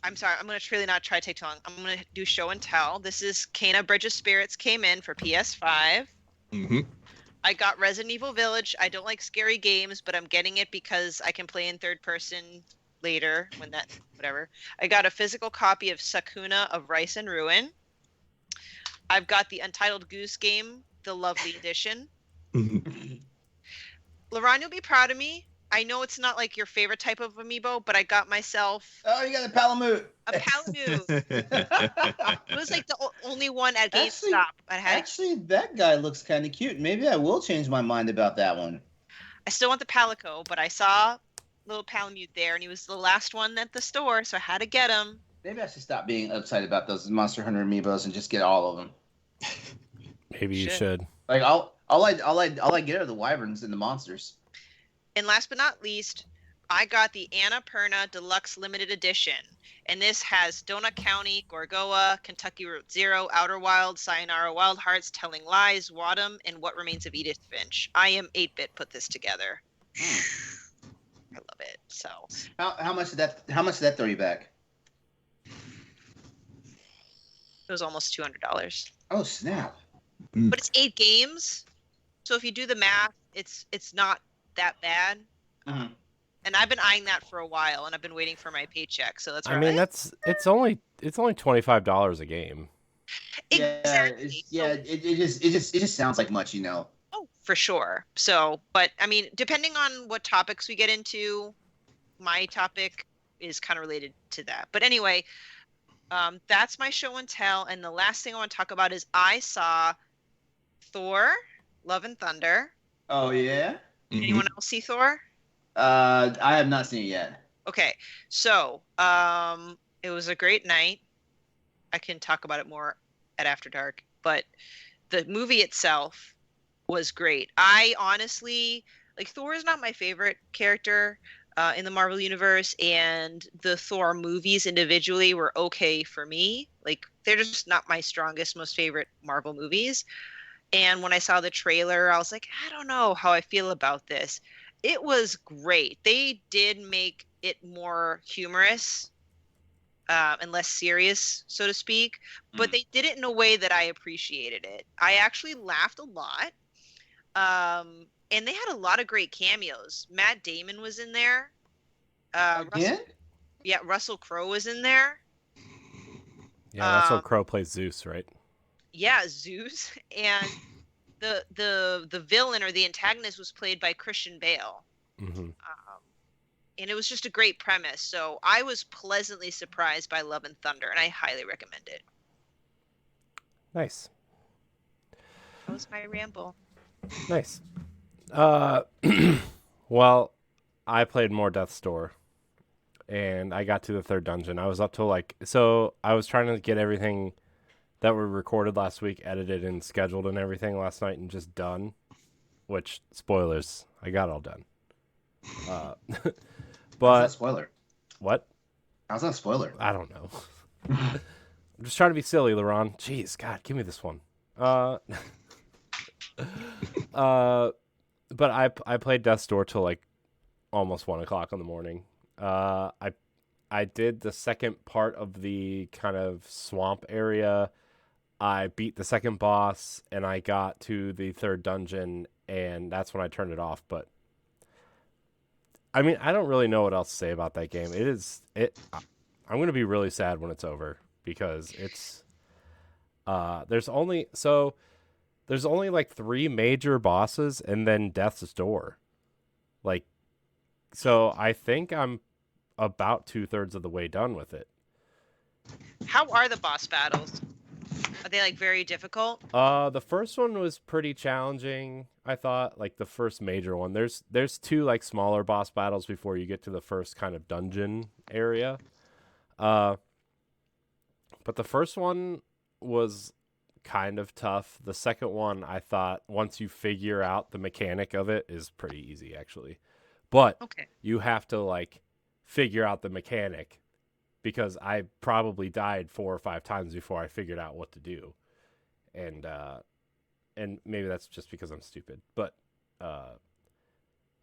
I'm sorry. I'm going to really not try to take too long. I'm going to do show and tell. This is Kena Bridge of Spirits came in for PS5. I got Resident Evil Village. I don't like scary games, but I'm getting it because I can play in third person later when whatever. I got a physical copy of Sakuna of Rice and Ruin. I've got the Untitled Goose Game, the Lovely Edition. LeRon, you'll be proud of me. I know it's not like your favorite type of amiibo, but I got myself... Oh, you got a Palamute. A Palamute. It was like the only one at GameStop. Actually, that guy looks kind of cute. Maybe I will change my mind about that one. I still want the Palico, but I saw little Palamute there, and he was the last one at the store, so I had to get him. Maybe I should stop being upset about those Monster Hunter amiibos and just get all of them. Maybe you should. Like all I get are the wyverns and the monsters. And last but not least, I got the Annapurna Deluxe Limited Edition. And this has Donut County, Gorgoa, Kentucky Route Zero, Outer Wilds, Sayonara Wild Hearts, Telling Lies, Wadham, and What Remains of Edith Finch. I am 8-bit put this together. I love it. So how much did that throw you back? It was almost $200. Oh snap! But it's 8 games, so if you do the math, it's not that bad. And I've been eyeing that for a while, and I've been waiting for my paycheck. So that's I where mean, it's only $25 a game. exactly. It just sounds like much, Oh, for sure. So, but I mean, depending on what topics we get into, my topic is kind of related to that. But anyway, that's my show and tell. And the last thing I want to talk about is I saw Thor, Love and Thunder. Oh yeah. Anyone else see Thor? I have not seen it yet. Okay, so it was a great night. I can talk about it more at After Dark, but the movie itself was great. I honestly like Thor is not my favorite character in the Marvel universe, and the Thor movies individually were okay for me. Like they're just not my strongest, most favorite Marvel movies. And when I saw the trailer, I was like, I don't know how I feel about this. It was great. They did make it more humorous and less serious, so to speak, but they did it in a way that I appreciated it. I actually laughed a lot. And they had a lot of great cameos. Matt Damon was in there. Again? Russell Crowe was in there. Yeah, Russell Crowe plays Zeus, right? Yeah, Zeus. And the villain or the antagonist was played by Christian Bale. Mm-hmm. And it was just a great premise. So I was pleasantly surprised by Love and Thunder, and I highly recommend it. Nice. That was my ramble. Nice. Well, I played more Death's Door, and I got to the third dungeon. I was up to I was trying to get everything that were recorded last week edited and scheduled and everything last night and just done, which, spoilers, I got all done. But How's that spoiler? What? How's that a spoiler? I don't know. I'm just trying to be silly, LeRon. Jeez, God, give me this one. But I played Death's Door till like almost 1 o'clock in the morning. I did the second part of the kind of swamp area. I beat the second boss, and I got to the third dungeon, and that's when I turned it off. But I mean, I don't really know what else to say about that game. I'm gonna be really sad when it's over because it's there's only like 3 major bosses and then Death's Door. Like, so I think I'm about 2/3 of the way done with it. How are the boss battles? Are they like very difficult? The first one was pretty challenging, I thought, like the first major one. There's 2 like smaller boss battles before you get to the first kind of dungeon area. But the first one was kind of tough. The second one, I thought, once you figure out the mechanic of it, is pretty easy actually. But Okay. you have to like figure out the mechanic, because I probably died 4 or 5 times before I figured out what to do. And maybe that's just because I'm stupid. But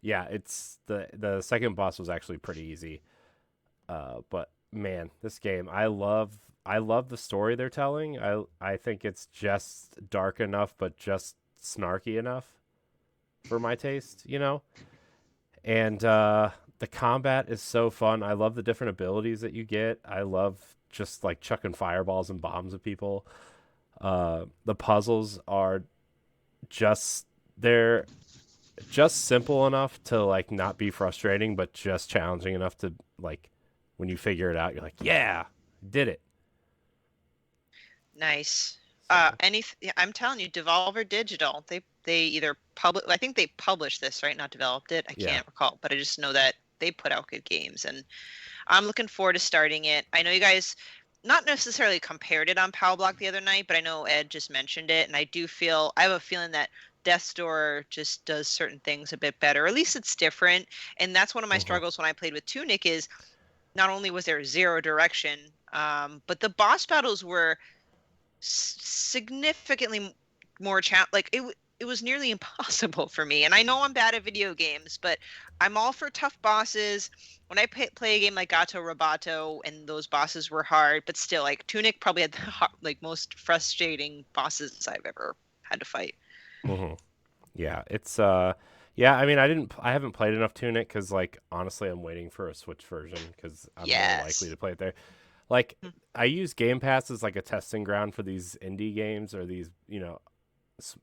yeah, it's the second boss was actually pretty easy. But man, this game, I love the story they're telling. I think it's just dark enough but just snarky enough for my taste, And the combat is so fun. I love the different abilities that you get. I love just like chucking fireballs and bombs at people. The puzzles are they're just simple enough to like not be frustrating, but just challenging enough to like when you figure it out, you're like, yeah, did it. Nice. So, I'm telling you, Devolver Digital. They either I think they published this, right? Not developed it. I can't recall, but I just know that they put out good games, and I'm looking forward to starting it. I know you guys not necessarily compared it on Power Block the other night, but I know Ed just mentioned it, and I have a feeling that Death's Door just does certain things a bit better. Or at least it's different, and that's one of my struggles when I played with Tunic is not only was there zero direction, but the boss battles were significantly more like it was nearly impossible for me. And I know I'm bad at video games, but I'm all for tough bosses. When I play a game like Gato Roboto and those bosses were hard, but still, like Tunic probably had the most frustrating bosses I've ever had to fight. Yeah, it's Yeah, I mean, I haven't played enough Tunic because, like, honestly, I'm waiting for a Switch version because I'm more likely to play it there. Like, Hmm. I use Game Pass as like a testing ground for these indie games or these,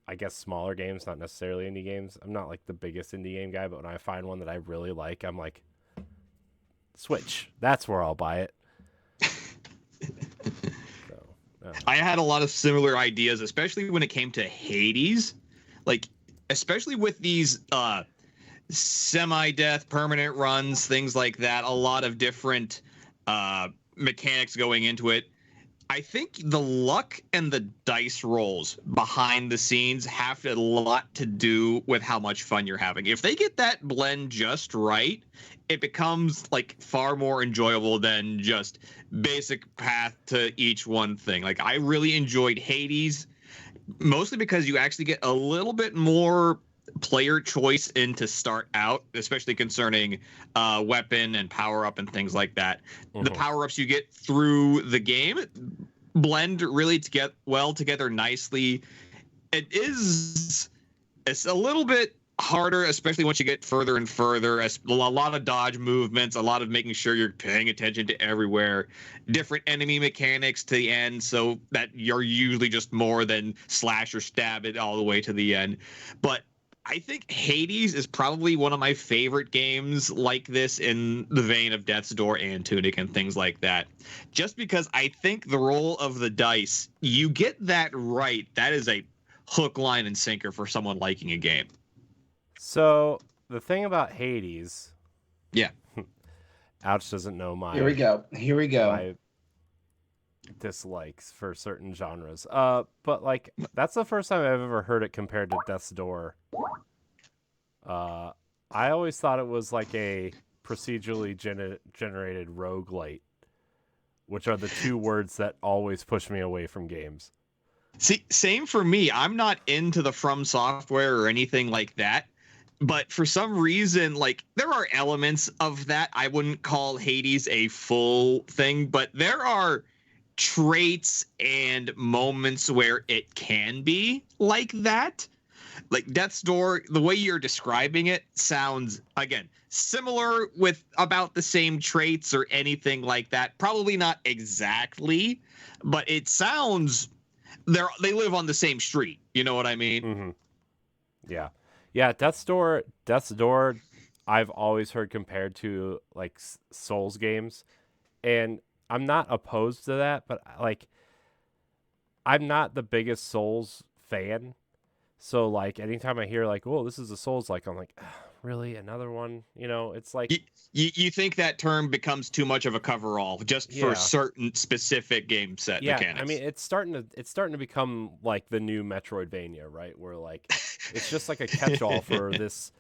I guess smaller games, not necessarily indie games. I'm not like the biggest indie game guy, but when I find one that I really like, I'm like, Switch. That's where I'll buy it. So, I had a lot of similar ideas, especially when it came to Hades. Like, especially with these semi-death permanent runs, things like that. A lot of different mechanics going into it. I think the luck and the dice rolls behind the scenes have a lot to do with how much fun you're having. If they get that blend just right, it becomes like far more enjoyable than just basic path to each one thing. Like, I really enjoyed Hades, mostly because you actually get a little bit more player choice in to start out, especially concerning weapon and power up and things like that. The power ups you get through the game blend really to get well together nicely. It's a little bit harder, especially once you get further and further. A lot of dodge movements, a lot of making sure you're paying attention to everywhere. Different enemy mechanics to the end, so that you're usually just more than slash or stab it all the way to the end. But I think Hades is probably one of my favorite games like this in the vein of Death's Door and Tunic and things like that. Just because I think the roll of the dice, you get that right, that is a hook, line, and sinker for someone liking a game. So the thing about Hades, yeah, Aewch doesn't know my. Here we go. My dislikes for certain genres. But like that's the first time I've ever heard it compared to Death's Door. I always thought it was like a procedurally generated roguelite, which are the two words that always push me away from games. See, same for me. I'm not into the From Software or anything like that. But for some reason, like, there are elements of that. I wouldn't call Hades a full thing, but there are traits and moments where it can be like that. Like Death's Door, the way you're describing it sounds, again, similar with about the same traits or anything like that. Probably not exactly, but it sounds they live on the same street. You know what I mean? Mm-hmm. Yeah. Yeah, Death's Door, I've always heard compared to like Souls games, and I'm not opposed to that, but like I'm not the biggest Souls fan. So like anytime I hear like, "Oh, this is a Souls," like I'm like, really another one? You know, it's like you think that term becomes too much of a coverall just for certain specific game set mechanics. I mean, it's starting to become like the new Metroidvania, right? Where like it's just like a catch-all for this.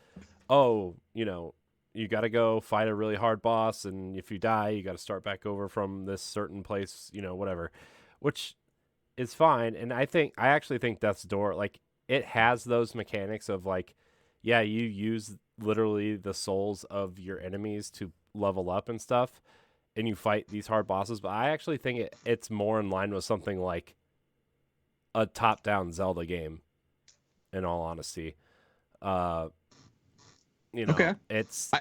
Oh, you got to go fight a really hard boss, and if you die, you got to start back over from this certain place, whatever, which is fine. And I actually think Death's Door, like, it has those mechanics of like, yeah, you use literally the souls of your enemies to level up and stuff, and you fight these hard bosses. But I actually think it's more in line with something like a top-down Zelda game, in all honesty. Okay. It's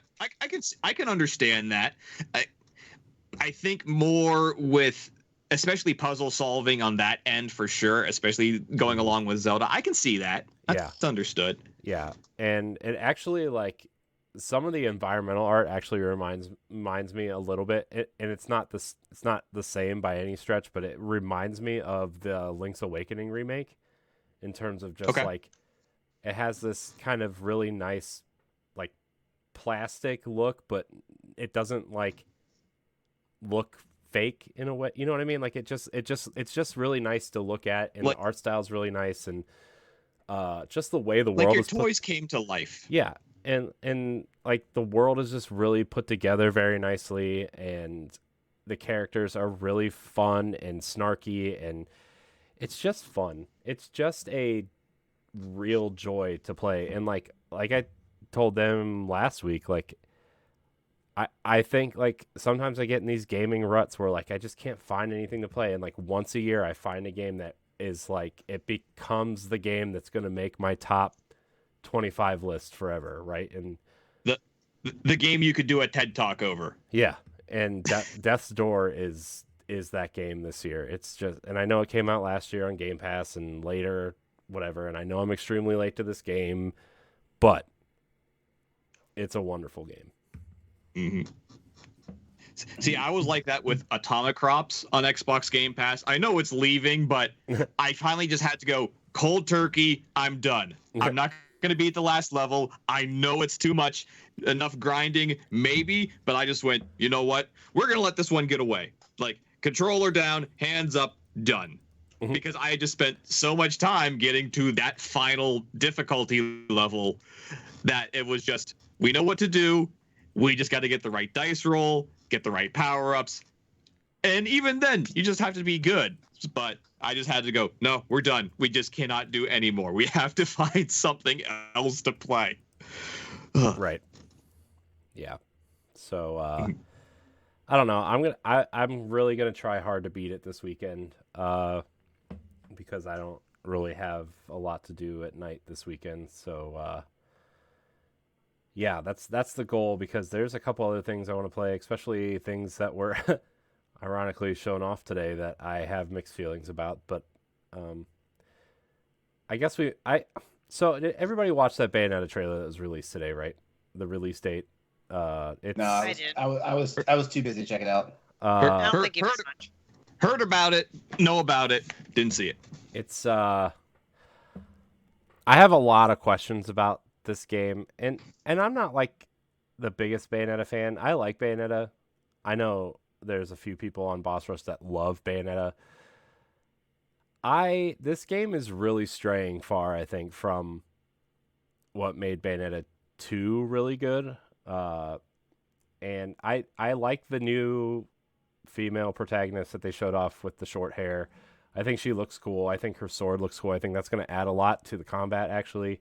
I can understand that. I think more with especially puzzle solving on that end for sure, especially going along with Zelda. I can see that. That's understood. Yeah. And it actually, like, some of the environmental art actually reminds me a little bit, and it's not the same by any stretch, but it reminds me of the Link's Awakening remake in terms of just like it has this kind of really nice like plastic look, but it doesn't like look fake in a way, you know what I mean? Like it's just really nice to look at, and the art style is really nice, and just the way the world like your is toys came to life. Yeah. And like the world is just really put together very nicely, and the characters are really fun and snarky, and it's just fun. It's just a real joy to play. And like I told them last week, like I think like sometimes I get in these gaming ruts where like I just can't find anything to play, and like once a year I find a game that is like it becomes the game that's going to make my top 25 list forever, right? And the game you could do a TED Talk over. yeah, and Death's Door is that game this year. It's just, and I know it came out last year on Game Pass and later, whatever, and I know I'm extremely late to this game, but it's a wonderful game. Mm-hmm. See, I was like that with Atomic Crops on Xbox Game Pass. I know it's leaving, but I finally just had to go cold turkey. I'm done. I'm not going to beat the last level. I know it's too much. Enough grinding, maybe, but I just went, you know what? We're going to let this one get away. Like, controller down, hands up, done. Because I had just spent so much time getting to that final difficulty level that it was just, we know what to do. We just got to get the right dice roll, get the right power-ups. And even then, you just have to be good. But I just had to go, no, we're done. We just cannot do any more. We have to find something else to play. Right. Yeah. So I don't know. I'm really gonna try hard to beat it this weekend. Because I don't really have a lot to do at night this weekend. So yeah, that's the goal, because there's a couple other things I want to play, especially things that were ironically shown off today that I have mixed feelings about. But I guess so everybody watched that Bayonetta trailer that was released today, right? The release date. It's, No, I was too busy to check it out. I don't think it was much. Heard about it, know about it, didn't see it. It's I have a lot of questions about this game, and I'm not like the biggest Bayonetta fan. I like Bayonetta. I know there's a few people on Boss Rush that love Bayonetta. This game is really straying far, I think, from what made Bayonetta 2 really good. And I like the new female protagonist that they showed off with the short hair. I think she looks cool. I think her sword looks cool. I think that's going to add a lot to the combat, actually.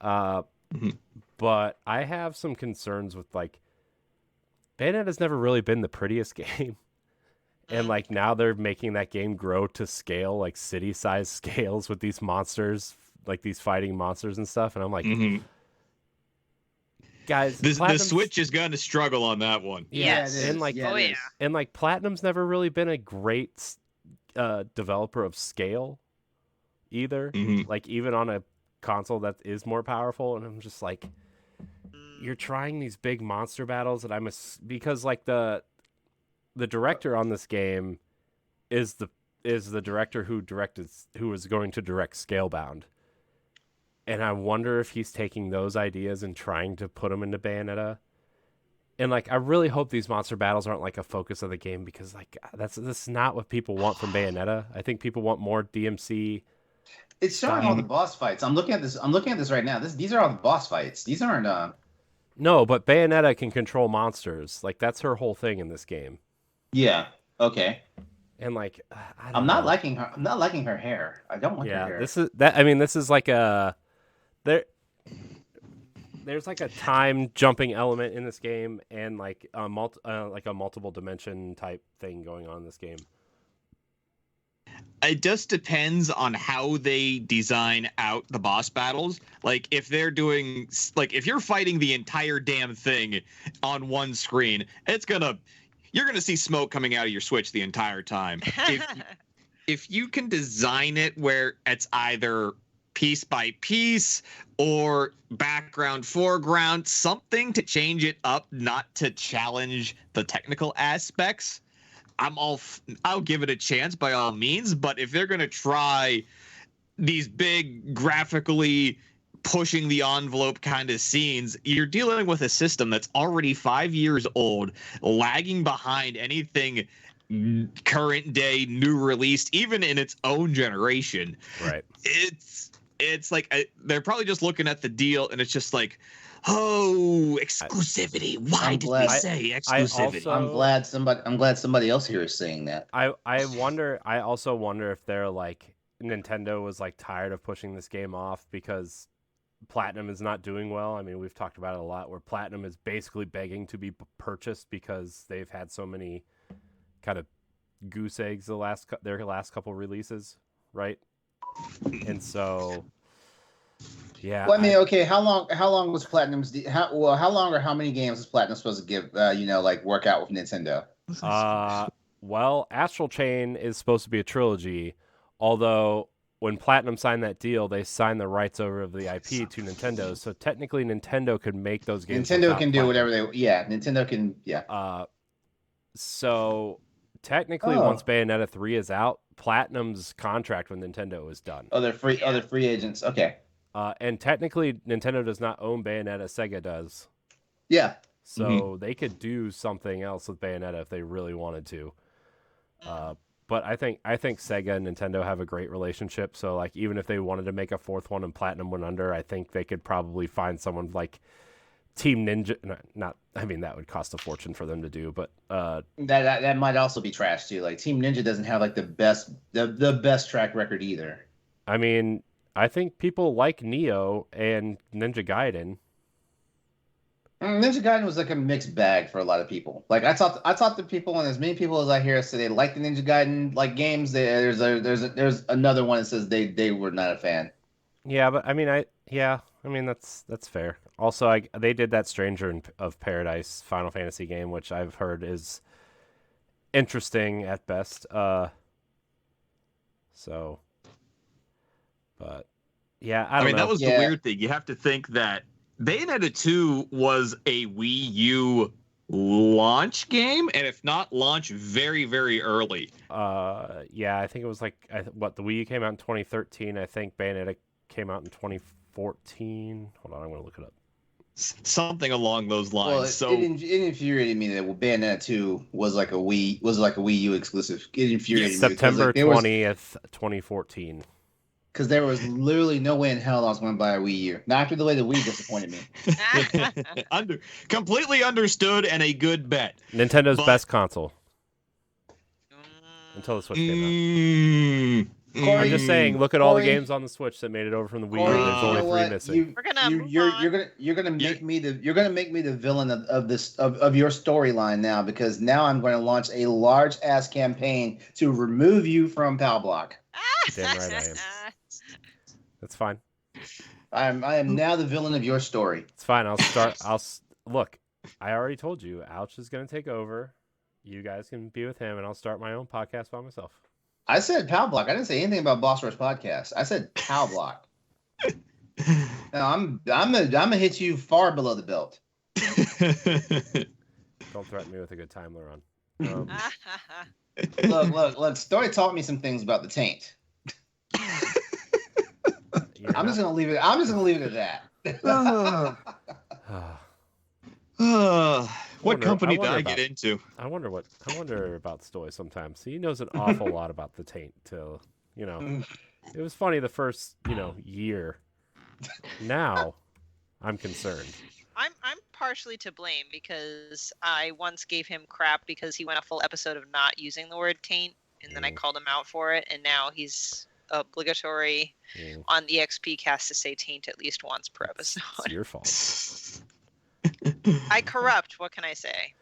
But I have some concerns with, like, Bayonetta's never really been the prettiest game. And, like, now they're making that game grow to scale, like, city-sized scales with these monsters, like, these fighting monsters and stuff. And I'm like, guys, the Switch is going to struggle on that one. Yeah, Yes. and, like, and, like, Platinum's never really been a great developer of scale either. Like, even on a console that is more powerful. And I'm just like, you're trying these big monster battles, and because, like, the director on this game is the director who was going to direct Scalebound, and I wonder if he's taking those ideas and trying to put them into Bayonetta. And, like, I really hope these monster battles aren't, like, a focus of the game, because, like, that's not what people want from Bayonetta. I think people want more DMC. It's showing all the boss fights. I'm looking at this right now. These are all the boss fights. These aren't. No, but Bayonetta can control monsters. Like, that's her whole thing in this game. Yeah. Okay. And, like, I'm not liking her. I'm not liking her hair. I don't like her hair. This is like there's like a time jumping element in this game, and like a multiple dimension type thing going on in this game. It just depends on how they design out the boss battles. Like, if they're doing, like, if you're fighting the entire damn thing on one screen, you're gonna see smoke coming out of your Switch the entire time. If you can design it where it's either piece by piece or background, foreground, something to change it up, not to challenge the technical aspects, I'll give it a chance by all means. But if they're going to try these big graphically pushing the envelope kind of scenes, you're dealing with a system that's already 5 years old, lagging behind anything current day, new released, even in its own generation. Right. It's like they're probably just looking at the deal, and it's just like, oh, exclusivity. Why did they say exclusivity? I'm glad somebody else here is saying that. I also wonder if they're like, Nintendo was like tired of pushing this game off because Platinum is not doing well. I mean, we've talked about it a lot, where Platinum is basically begging to be purchased because they've had so many kind of goose eggs their last couple releases, right? And so Yeah. Well, I mean, okay, how long was Platinum's how long or how many games was Platinum supposed to give like work out with Nintendo? Well, Astral Chain is supposed to be a trilogy, although when Platinum signed that deal, they signed the rights over of the IP to Nintendo. So technically, Nintendo could make those games. Nintendo can do Platinum. whatever they. Yeah, Nintendo can. Yeah. So technically, once Bayonetta 3 is out, Platinum's contract with Nintendo is done. Oh, they're free. Oh, they're free agents. Okay. And technically, Nintendo does not own Bayonetta. Sega does. Yeah. So they could do something else with Bayonetta if they really wanted to. But I think Sega and Nintendo have a great relationship. So like even if they wanted to make a fourth one and Platinum went under, I think they could probably find someone like Team Ninja. I mean that would cost a fortune for them to do, but that might also be trash too. Like Team Ninja doesn't have like the best track record either. I mean, I think people like Neo and Ninja Gaiden. Ninja Gaiden was like a mixed bag for a lot of people. Like I talked to people, and as many people as I hear say they like the Ninja Gaiden like games. There's another one that says they were not a fan. Yeah, but I mean that's fair. Also, they did that Stranger of Paradise Final Fantasy game, which I've heard is interesting at best. So, but yeah, I mean that was the weird thing. You have to think that Bayonetta 2 was a Wii U launch game, and if not launch, very, very early. Yeah, I think it was like the Wii U came out in 2013. I think Bayonetta came out in 2014. Hold on, I'm gonna look it up. Something along those lines. Well, so it infuriated me that Bayonetta 2 was like a Wii U exclusive. It infuriated me. September 20th, 2014. Because there was literally no way in hell I was going to buy a Wii U. Not after the way the Wii disappointed me. Completely understood and a good bet. Nintendo's best console. Until the Switch came out. Corey, I'm just saying, look at all the games on the Switch that made it over from the Wii U. Corey, There's only 3 missing. You're gonna make me the villain of your storyline now, because now I'm going to launch a large ass campaign to remove you from Pal Block. Damn right I am. That's fine. I am now the villain of your story. It's fine. Look. I already told you, Aewch is going to take over. You guys can be with him, and I'll start my own podcast by myself. I said Pal Block. I didn't say anything about Boss Rush podcast. I said Pal Block. No, I'm gonna hit you far below the belt. Don't threaten me with a good time, LeRon. Look. Story taught me some things about the taint. I'm just gonna leave it at that. What company did I get into? I wonder about Stoy sometimes. He knows an awful lot about the taint. Till it was funny the first year. Now, I'm concerned. I'm partially to blame because I once gave him crap because he went a full episode of not using the word taint, and then I called him out for it, and now he's obligatory on the XP cast to say taint at least once per episode. It's your fault. I corrupt. What can I say?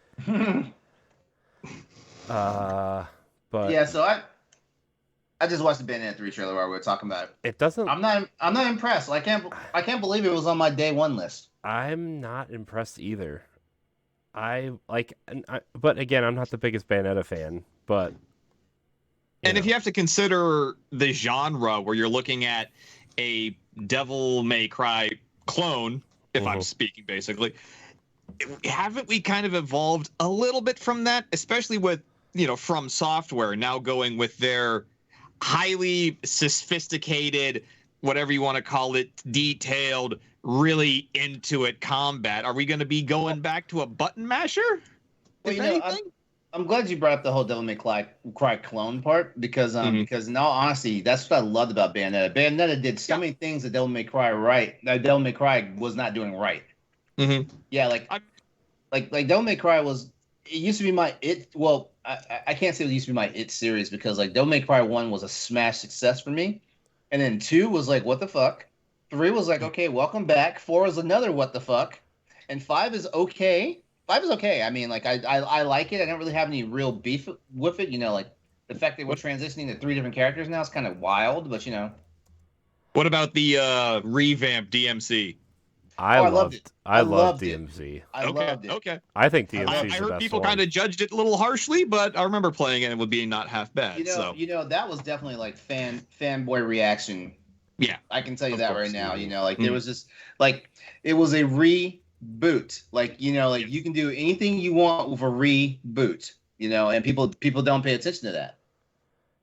But yeah. So I just watched the Bayonetta 3 trailer while we were talking about it. It doesn't. I'm not impressed. I can't believe it was on my day one list. I'm not impressed either. But again, I'm not the biggest Bayonetta fan. But if you have to consider the genre where you're looking at a Devil May Cry clone, if I'm speaking basically, haven't we kind of evolved a little bit from that, especially with From Software now going with their highly sophisticated, whatever you want to call it, detailed, really into it combat? Are we going to be going back to a button masher? Well, I'm glad you brought up the whole Devil May Cry clone part, because in all honesty, that's what I loved about Bayonetta. Bayonetta did so many things that Devil May Cry Devil May Cry was not doing right. Mm-hmm. Yeah, like Devil May Cry was. It used to be my it. Well, I can't say it used to be my it series, because like Devil May Cry 1 was a smash success for me, and then 2 was like what the fuck. 3 was like okay, welcome back. 4 is another what the fuck, and 5 is okay. 5 is okay. I mean, like I like it. I don't really have any real beef with it. Like the fact that we're transitioning to 3 different characters now is kind of wild, but What about the revamped DMC? I loved it. I loved loved it. DMC. I loved it. Okay. I think I DMC loved is I the heard best people one. kind of judged it a little harshly, but I remember playing it and it would be not half bad. That was definitely like fanboy reaction. Yeah, I can tell you of that course. right now. There was just like it was a reboot. Like you can do anything you want with a reboot. And people don't pay attention to that.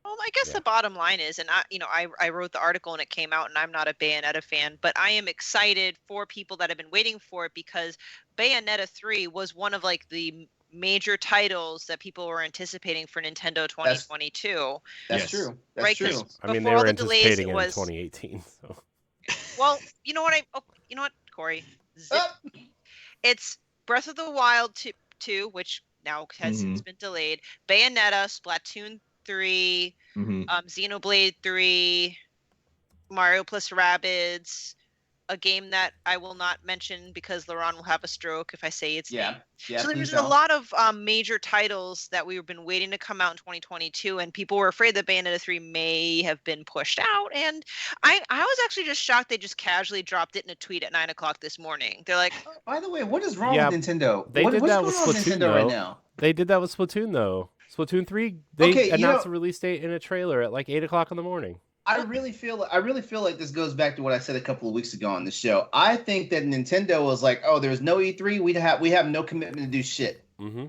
Well, I guess the bottom line is, and I wrote the article and it came out, and I'm not a Bayonetta fan, but I am excited for people that have been waiting for it because Bayonetta 3 was one of like the major titles that people were anticipating for Nintendo 2022. That's true. That's Right, true. 'cause I mean, they before all were the delays, anticipating it it in was 2018. So. well, you know what, Corey? It's Breath of the Wild 2, which now has since been delayed. Bayonetta, Splatoon 3, Xenoblade 3, Mario plus Rabbids, a game that I will not mention because LeRon will have a stroke if I say its name. Yeah. So there's a lot of major titles that we've been waiting to come out in 2022, and people were afraid that Bayonetta 3 may have been pushed out. And I was actually just shocked they just casually dropped it in a tweet at 9 o'clock this morning. They're like, By the way, what is wrong with Nintendo? They did what's that going with on with Splatoon, Nintendo right though. now? They did that with Splatoon, though. Splatoon 3, they announced a release date in a trailer at like 8 o'clock in the morning. I really feel like this goes back to what I said a couple of weeks ago on the show. I think that Nintendo was like, "Oh, there's no E3. We have no commitment to do shit." Mm-hmm.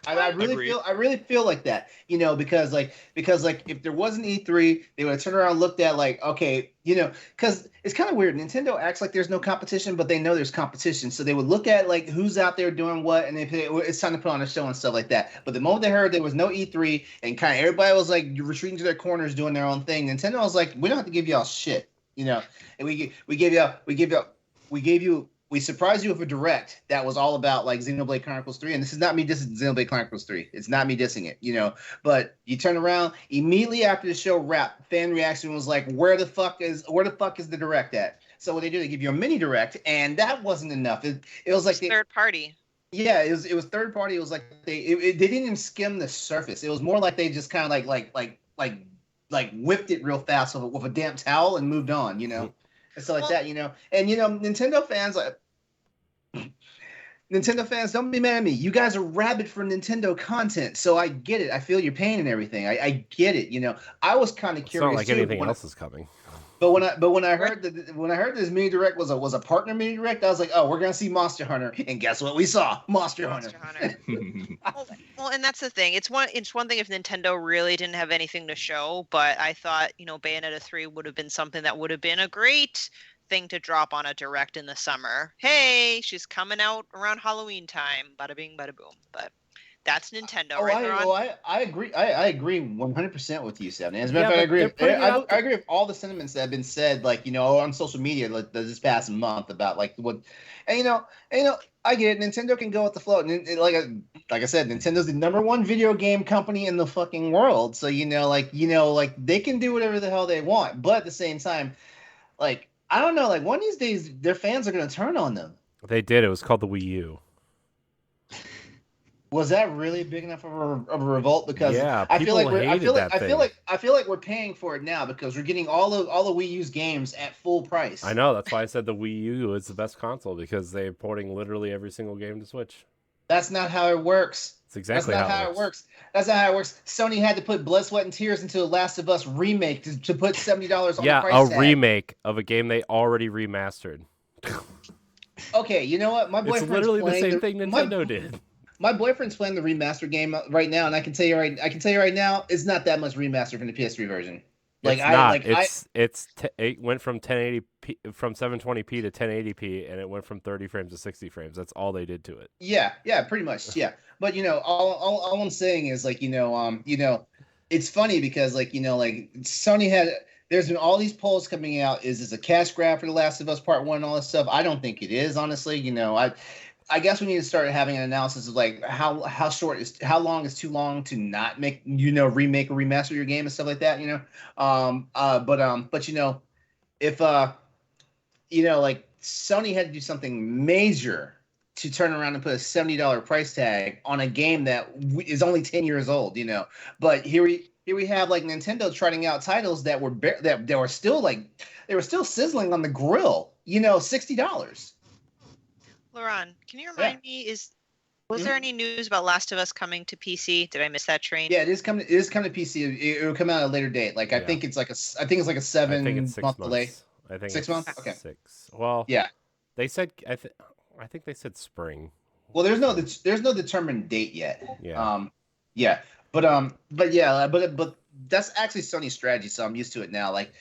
I really feel like that, because if there wasn't E3, they would have turned around and looked at like, okay, because it's kind of weird. Nintendo acts like there's no competition, but they know there's competition, so they would look at like who's out there doing what, and it's time to put on a show and stuff like that. But the moment they heard there was no E3 and kind of everybody was like retreating to their corners doing their own thing, Nintendo was like, we don't have to give y'all shit, and we surprised you with a direct that was all about like Xenoblade Chronicles 3, and this is not me dissing Xenoblade Chronicles 3. It's not me dissing it, But you turn around immediately after the show wrapped, fan reaction was like, "Where the fuck is the direct at?" So what they do, they give you a mini direct, and that wasn't enough. It was like third party. Yeah, it was third party. It was like they didn't even skim the surface. It was more like they just kind of like whipped it real fast with a damp towel and moved on, And stuff like that, And Nintendo fans, don't be mad at me. You guys are rabid for Nintendo content, so I get it. I feel your pain and everything. I get it. I was kind of curious. It's not like anything else is coming. But when I heard this mini direct was a partner mini direct, I was like, oh, we're gonna see Monster Hunter, and guess what we saw? Monster Hunter. Well, and that's the thing. It's one thing if Nintendo really didn't have anything to show, but I thought Bayonetta 3 would have been something that would have been a great thing to drop on a direct in the summer. Hey, she's coming out around Halloween time. Bada bing, bada boom. But that's Nintendo, right? I agree. I agree 100% with you, Seven. As a matter of fact, I agree with all the sentiments that have been said, like on social media this past month about like what, and I get it. Nintendo can go with the flow, and like I said, Nintendo's the #1 video game company in the fucking world. So they can do whatever the hell they want, but at the same time, like I don't know, like one of these days their fans are gonna turn on them. They did. It was called the Wii U. Was that really big enough of a revolt? Because I feel like we're paying for it now because we're getting all the Wii U's games at full price. I know, that's why I said the Wii U is the best console because they're porting literally every single game to Switch. That's not how it works. That's exactly how it works. That's not how it works. Sony had to put blood, sweat, and tears into The Last of Us remake to put $70 on the price tag. Remake of a game they already remastered. Okay, you know what? My boyfriend's it's literally the same thing Nintendo did. My boyfriend's playing the remaster game right now, and I can tell you right now, it's not that much remastered from the PS3 version. Like it went from 1080p from 720p to 1080p, and it went from 30 frames to 60 frames. That's all they did to it. Yeah, pretty much. Yeah, but all I'm saying is it's funny because Sony had. There's been all these polls coming out. Is this a cash grab for The Last of Us Part 1 and all this stuff? I don't think it is, honestly. I guess we need to start having an analysis of like how long is too long to not make remake or remaster your game and stuff like that. If like Sony had to do something major to turn around and put a $70 price tag on a game that is only 10 years old, but here here we have like Nintendo trotting out titles that were that were still like they were still sizzling on the grill. You know, $60. LeRon, can you remind me, was there any news about Last of Us coming to PC? Did I miss that train? Yeah, it is coming. It is coming to PC. It will come out at a later date. Like I think it's like a 7-month delay. I think 6 months. Okay. 6. Well, yeah. They said I think they said spring. Well, there's no determined date yet. Yeah. Yeah. But that's actually Sony's strategy, so I'm used to it now. Like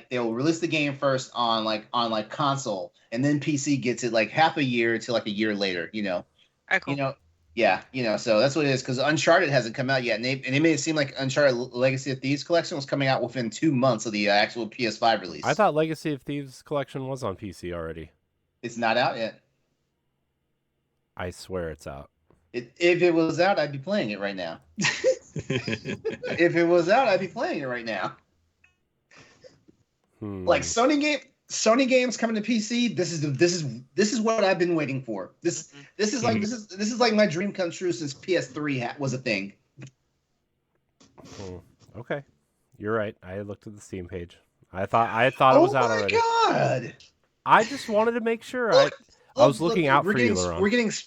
they'll release the game first on console, and then PC gets it like half a year to like a year later. You know. Cool. You know. Yeah, so that's what it is, because Uncharted hasn't come out yet, and they made it seem like Uncharted Legacy of Thieves Collection was coming out within 2 months of the actual PS5 release. I thought Legacy of Thieves Collection was on PC already. It's not out yet. I swear it's out. If it was out, I'd be playing it right now. If it was out, I'd be playing it right now. Like Sony games coming to PC. This is what I've been waiting for. This is like my dream come true since PS3 was a thing. Okay, you're right. I looked at the Steam page. I thought it was out already. Oh my god! I just wanted to make sure. I was looking out for you, LeRon.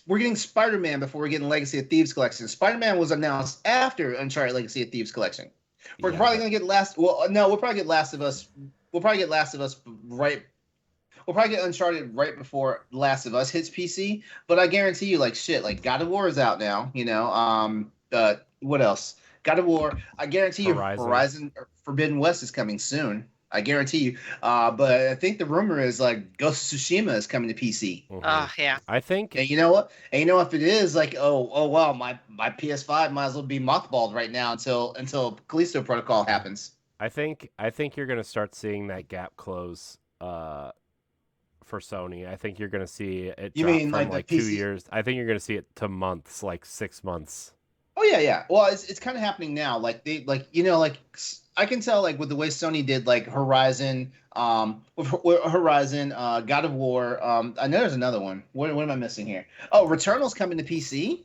We're getting Spider-Man before we're getting Legacy of Thieves Collection. Spider-Man was announced after Uncharted Legacy of Thieves Collection. We're probably gonna get we'll probably get Last of Us. We'll probably get Last of Us right. We'll probably get Uncharted right before Last of Us hits PC. But I guarantee you, like shit, like God of War is out now. You know, what else? God of War. I guarantee you, Horizon Forbidden West is coming soon. I guarantee you. But I think the rumor is like Ghost of Tsushima is coming to PC. Yeah. I think. And you know what? And you know if it is like, oh wow, my PS5 might as well be mothballed right now until Callisto Protocol happens. I think you're gonna start seeing that gap close. For Sony, I think you're gonna see it. You drop mean from like 2 PC? years? I think you're gonna see it to months, like 6 months. Oh yeah. Well, it's kind of happening now. Like they I can tell like with the way Sony did like Horizon, with Horizon, God of War. I know there's another one. What am I missing here? Oh, Returnal's coming to PC.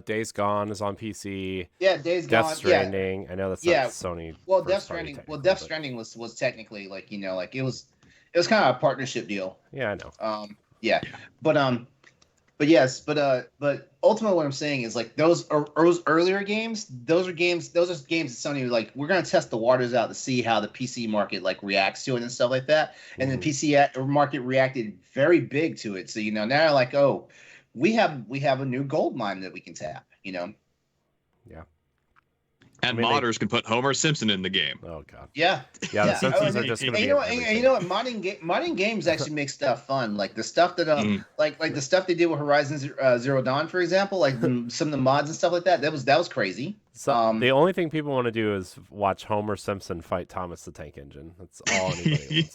Days Gone is on PC. Yeah, Days Gone. Death Stranding. I know that's not Sony. Well, Death Stranding. Well, Death Stranding was technically like like it was kind of a partnership deal. Yeah, I know. Yeah. But ultimately what I'm saying is like those earlier games, those are games that Sony was like, we're gonna test the waters out to see how the PC market like reacts to it and stuff like that. And the PC market reacted very big to it. So now they're like, oh, we have a new gold mine that we can tap. Yeah. And modders can put Homer Simpson in the game. Oh god. Yeah. Yeah. The Simpsons are just going to be. You know what? Modding games actually make stuff fun. Like the stuff that like the stuff they did with Horizon Zero Dawn, for example. Like some of the mods and stuff like that. That was crazy. So the only thing people want to do is watch Homer Simpson fight Thomas the Tank Engine. That's all anybody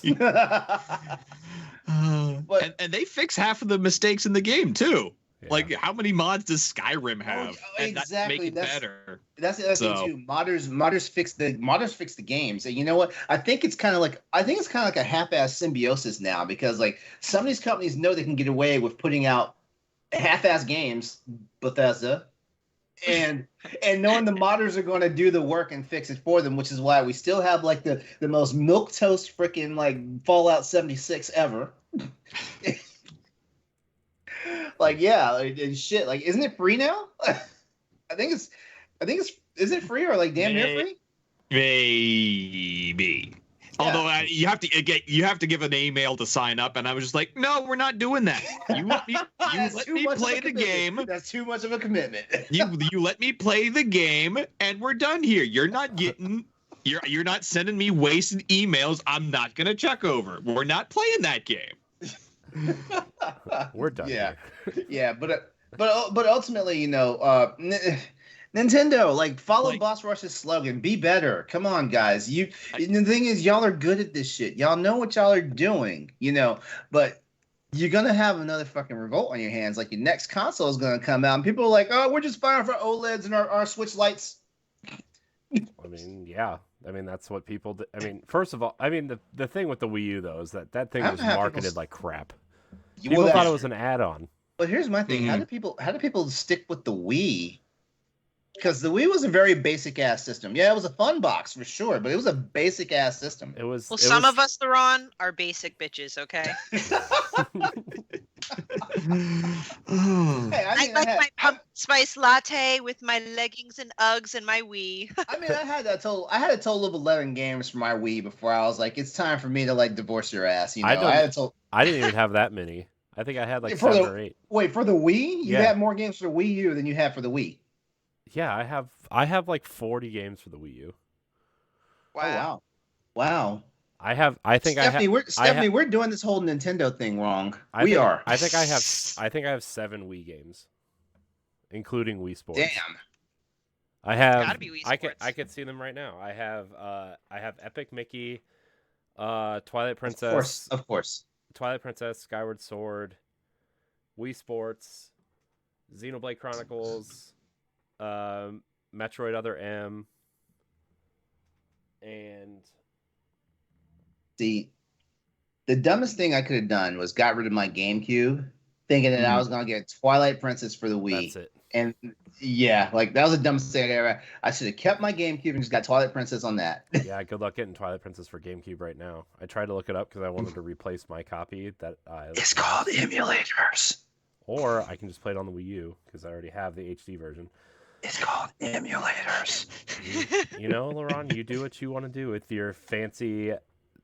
wants. And they fix half of the mistakes in the game too. Yeah. Like, how many mods does Skyrim have? Exactly. Make it better. That's the other thing too. Modders fix the games. And you know what? I think it's kind of like a half-ass symbiosis now, because like some of these companies know they can get away with putting out half-ass games, Bethesda, and knowing the modders are going to do the work and fix it for them, which is why we still have like the most milquetoast freaking like Fallout 76 ever. Like, yeah, and shit. Like, isn't it free now? I think it's. Is it free or like damn near free? Maybe. Yeah. Although you have to give an email to sign up, and I was just like, no, we're not doing that. You let me play the game. That's too much of a commitment. you let me play the game, and we're done here. You're not getting. You're not sending me wasted emails. I'm not gonna check over. We're not playing that game. We're done. Yeah, yeah, but ultimately, Nintendo, like, follow Boss Rush's slogan: "Be better." Come on, guys. The thing is, y'all are good at this shit. Y'all know what y'all are doing, But you're gonna have another fucking revolt on your hands. Like, your next console is gonna come out, and people are like, "Oh, we're just firing for OLEDs and our Switch lights." I mean, yeah. I mean, that's what people do. I mean, first of all, the thing with the Wii U, though, is that thing was marketed like crap. People thought it was an add-on. But here's my thing: how do people stick with the Wii because the Wii was a very basic ass system. Yeah, it was a fun box for sure, but it was a basic ass system. It was. Well, it some was, of us, LeRon, are basic bitches. Okay. Oh. Hey, I like my pumpkin spice latte with my leggings and Uggs and my Wii. I mean, I had a total of 11 games for my Wii before I was like, it's time for me to like divorce your ass. You know, I didn't even have that many. I think I had like For 7 the- or 8. Wait, for the Wii, you Yeah. had more games for the Wii U than you had for the Wii. Yeah, I have like 40 games for the Wii U. Oh, wow. I think Stephanie, we're doing this whole Nintendo thing wrong. I think I have 7 Wii games, including Wii Sports. Damn. I have. Gotta be Wii I Sports. could see them right now. I have Epic Mickey, Twilight Princess, Of course. Twilight Princess, Skyward Sword, Wii Sports, Xenoblade Chronicles, Metroid Other M, and See, the dumbest thing I could have done was got rid of my GameCube, thinking that I was gonna get Twilight Princess for the Wii. that's it. And yeah, like that was the dumbest thing I ever. I should have kept my GameCube and just got Twilight Princess on that. Yeah, good luck getting Twilight Princess for GameCube right now. I tried to look it up because I wanted to replace my copy that I. It's called emulators. Or I can just play it on the Wii U because I already have the HD version. It's called emulators. You know, LeRon, you do what you want to do with your fancy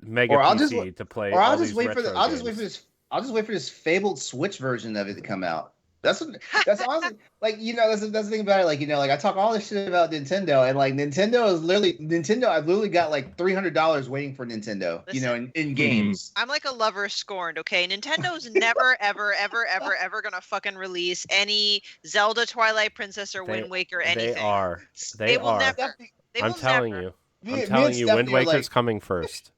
mega Or I'll PC to play. Or I'll all just these wait for retro I'll just wait games. for this fabled Switch version of it to come out. That's honestly like that's the thing about it. Like like I talk all this shit about Nintendo and like Nintendo. I've literally got like $300 waiting for Nintendo. Listen. In games. I'm like a lover scorned, okay? Nintendo's never, ever, ever, ever, ever gonna fucking release any Zelda, Twilight Princess, or Wind Waker anything. They are. They will are. never. They I'm will telling never. you. Me I'm and telling you, Wind Stephanie are, Waker's coming first.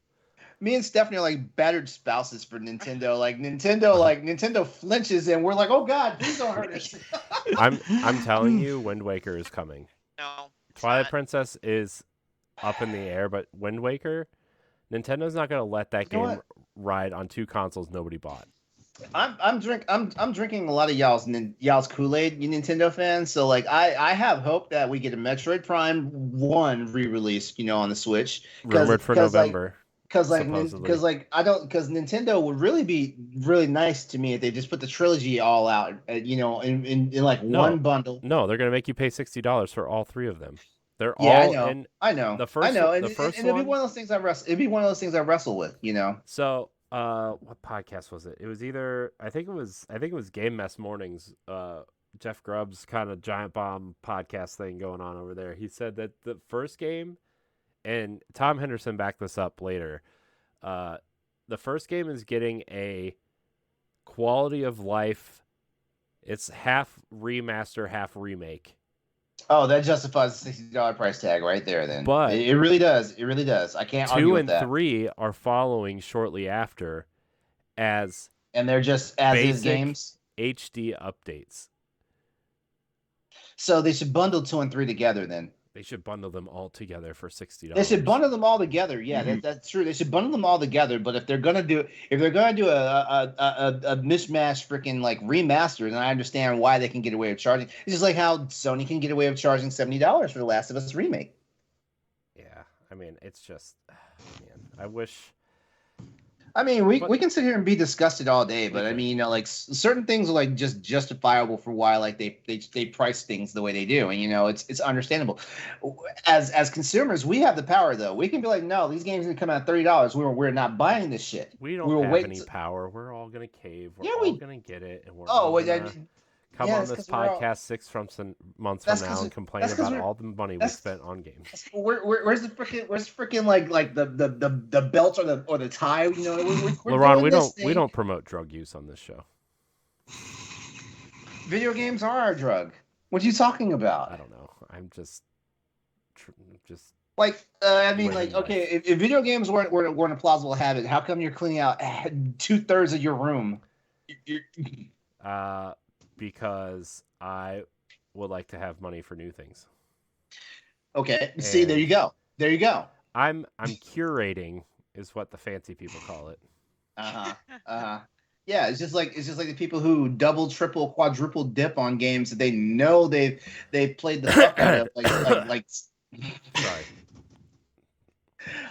Me and Stephanie are like battered spouses for Nintendo. Like Nintendo flinches and we're like, oh god, please don't hurt us. I'm telling you, Wind Waker is coming. No. it's Twilight not. Princess is up in the air, but Wind Waker, Nintendo's not going to let that You know game ride on 2 consoles nobody bought. I'm drinking a lot of y'all's Kool-Aid, you Nintendo fans. So like I have hope that we get a Metroid Prime 1 re-release, on the Switch. Rumored for November. Because supposedly. Nintendo would really be really nice to me if they just put the trilogy all out, in like one bundle. No, they're going to make you pay $60 for all 3 of them. They're Yeah, all I know. The first and first it'd be one. one of those things it'd be one of those things I wrestle with, So, what podcast was it? It was either I think it was Game Mess Mornings. Jeff Grubb's kind of giant bomb podcast thing going on over there. He said that the first game, and Tom Henderson backed this up later. The first game is getting a quality of life. It's half remaster, half remake. Oh, that justifies the $60 price tag right there. Then, But it really does. It really does. I can't argue 2 with and that. 3 are following shortly after as And they're just as is basic games. HD updates. So they should bundle 2 and 3 together. Then They should bundle them all together for $60. they should bundle them all together. Yeah, that's true. They should bundle them all together. But if they're gonna do a mishmash freaking like remaster, then I understand why they can get away with charging. It's just like how Sony can get away with charging $70 for the Last of Us remake. Yeah, I mean, it's just, man, I wish. I mean, we can sit here and be disgusted all day, but I mean, like certain things are like just justifiable for why like they price things the way they do, and it's understandable. As consumers, we have the power though. We can be like, no, these games are gonna come out $30. We're not buying this shit. We don't have any power. We're all gonna cave. We're all gonna get it, and we're all gonna come on this podcast 6 months from now and complain about all the money we spent on games. Where's the freaking like the belt or the tie? We're LeRon, we don't promote drug use on this show. Video games are our drug. What are you talking about? I don't know. I'm just like I mean, like okay, if video games weren't a plausible habit, how come you're cleaning out 2/3 of your room? Because I would like to have money for new things. Okay. See, there you go. I'm curating is what the fancy people call it. Yeah, it's just like the people who double, triple, quadruple dip on games that they know they've played the fuck out of. Like. Sorry.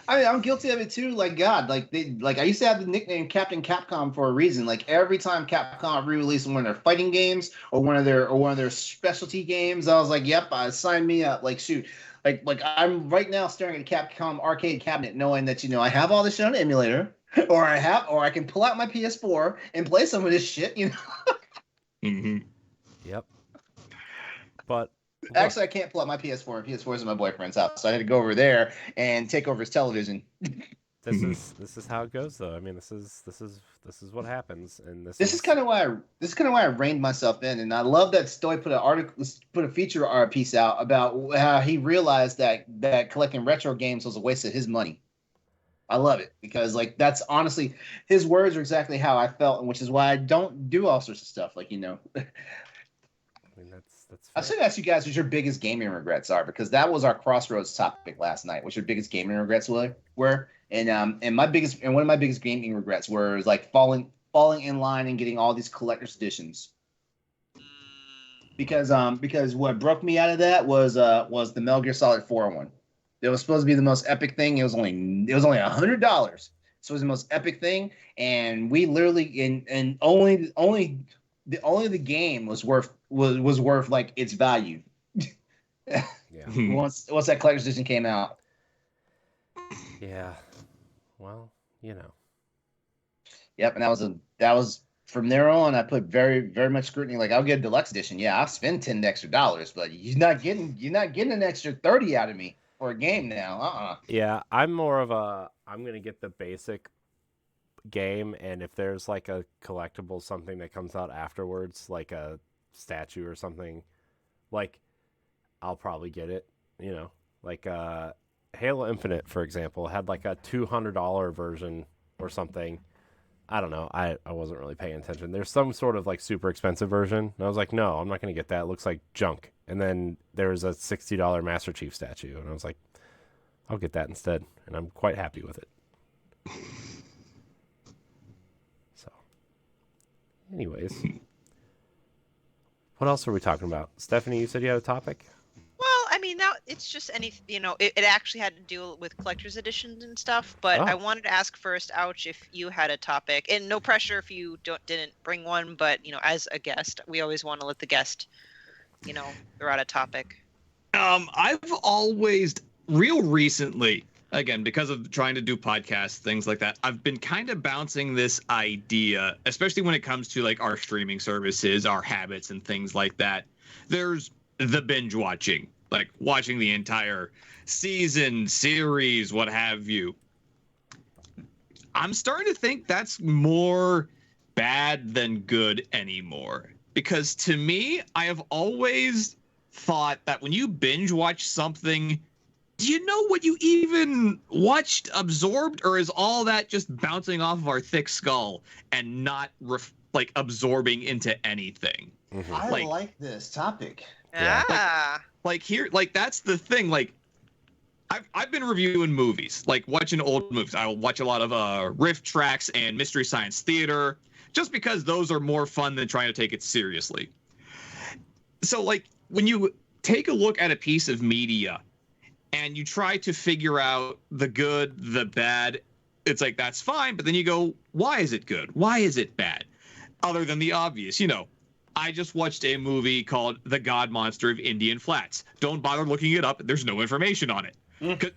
I mean, I'm guilty of it too. Like God, I used to have the nickname Captain Capcom for a reason. Like every time Capcom re-released one of their fighting games or one of their specialty games, I was like, "Yep, sign me up." Like shoot, like I'm right now staring at a Capcom arcade cabinet, knowing that I have all this shit on emulator, or I can pull out my PS4 and play some of this shit. Mm-hmm. Yep. But actually, I can't pull out my PS4. And PS4 is in my boyfriend's house, so I had to go over there and take over his television. This is how it goes, though. I mean, this is what happens, and this is kind of why I reined myself in, and I love that Stoy put a feature piece out about how he realized that collecting retro games was a waste of his money. I love it because that's honestly his words are exactly how I felt, and which is why I don't do all sorts of stuff I mean, that's fair. I should ask you guys what your biggest gaming regrets are, because that was our crossroads topic last night. What your biggest gaming regrets were, and one of my biggest gaming regrets was falling in line and getting all these collector's editions. Because what broke me out of that was the Metal Gear Solid 4 one. It was supposed to be the most epic thing. It was only $100. So it was the most epic thing, and we literally and only the game was worth its value. Yeah. Once that collector's edition came out. Yeah. Well, Yep, and that was from there on. I put very, very much scrutiny. I'll get a deluxe edition. Yeah, I'll spend $10 extra, but you're not getting an extra 30 out of me for a game now. Yeah, I'm more of I'm gonna get the basic game, and if there's a collectible, something that comes out afterwards, like a statue or something, I'll probably get it. Halo Infinite, for example, had a $200 version or something. I don't know. I wasn't really paying attention. There's some sort of super expensive version, and I was like, no, I'm not going to get that. It looks like junk. And then there was a $60 Master Chief statue, and I was like, I'll get that instead, and I'm quite happy with it. So, anyways, what else are we talking about? Stephanie, you said you had a topic? Well, I mean, now it's just it actually had to do with collector's editions and stuff, but I wanted to ask first, Aewch, if you had a topic, and no pressure if you didn't bring one, but, as a guest, we always want to let the guest, throw out a topic. I've always, real recently, again, because of trying to do podcasts, things like that, I've been kind of bouncing this idea, especially when it comes to our streaming services, our habits and things like that. There's the binge watching, watching the entire season, series, what have you. I'm starting to think that's more bad than good anymore. Because to me, I have always thought that when you binge watch something, do you know what you even watched, absorbed, or is all that just bouncing off of our thick skull and not absorbing into anything? Mm-hmm. I like this topic. Yeah. That's the thing. I've been reviewing movies, watching old movies. I'll watch a lot of riff tracks and Mystery Science Theater, just because those are more fun than trying to take it seriously. So when you take a look at a piece of media and you try to figure out the good, the bad, it's that's fine. But then you go, why is it good? Why is it bad? Other than the obvious, I just watched a movie called The God Monster of Indian Flats. Don't bother looking it up. There's no information on it.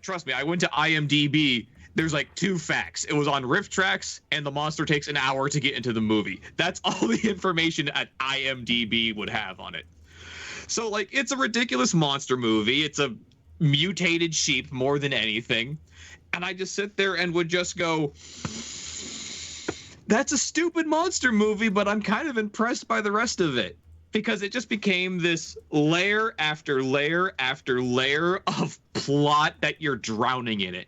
Trust me, I went to IMDb. There's 2 facts. It was on Riff Tracks, and the monster takes an hour to get into the movie. That's all the information that IMDb would have on it. So, it's a ridiculous monster movie. It's a mutated sheep more than anything. And I just sit there and would just go, that's a stupid monster movie, but I'm kind of impressed by the rest of it. Because it just became this layer after layer after layer of plot that you're drowning in it.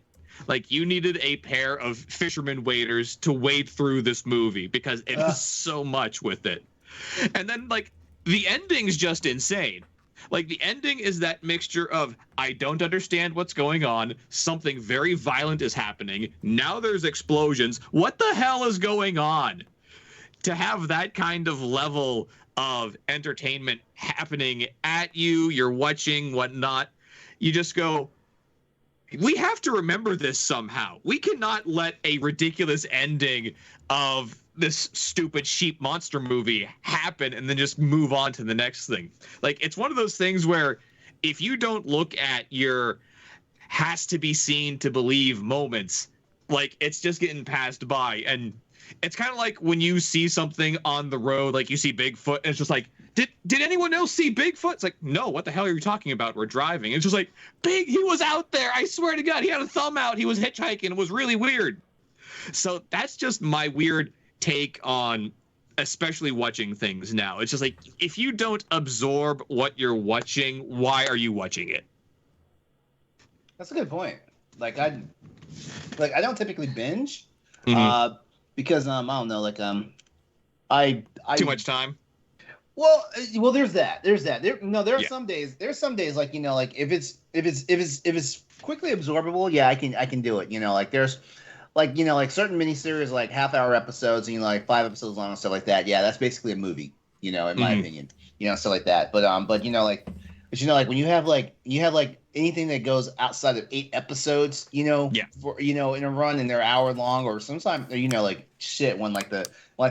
You needed a pair of fisherman waders to wade through this movie because it is so much with it. And then, the ending's just insane. The ending is that mixture of, I don't understand what's going on, something very violent is happening, now there's explosions, what the hell is going on? to have that kind of level of entertainment happening at you, you're watching whatnot, you just go, we have to remember this somehow. We cannot let a ridiculous ending of this stupid sheep monster movie happen and then just move on to the next thing. Like, it's one of those things where if you don't look at your has to be seen to believe moments, like, it's just getting passed by. And it's kind of like when you see something on the road, like you see Bigfoot, and it's just like, did anyone else see Bigfoot? It's like, no, what the hell are you talking about? We're driving. It's just like, he was out there. I swear to God, he had a thumb out. He was hitchhiking. It was really weird. So that's just my weird take on especially watching things now. It's just like, if you don't absorb what you're watching, why are you watching it? That's a good point. Like I don't typically binge, because I don't know, like I too much time. Well, there's that. There are some days. There's some days, like, you know, like if it's quickly absorbable, yeah, I can do it. You know, like there's, like, you know, like certain miniseries, like half-hour episodes, and, you know, like 5 episodes long and stuff like that. Yeah, that's basically a movie. You know, in my opinion. You know, stuff like that. But you know, like, when you have like anything that goes outside of 8 episodes, you know, for, you know, in a run, and they're hour long, or sometimes, you know, like shit, when like the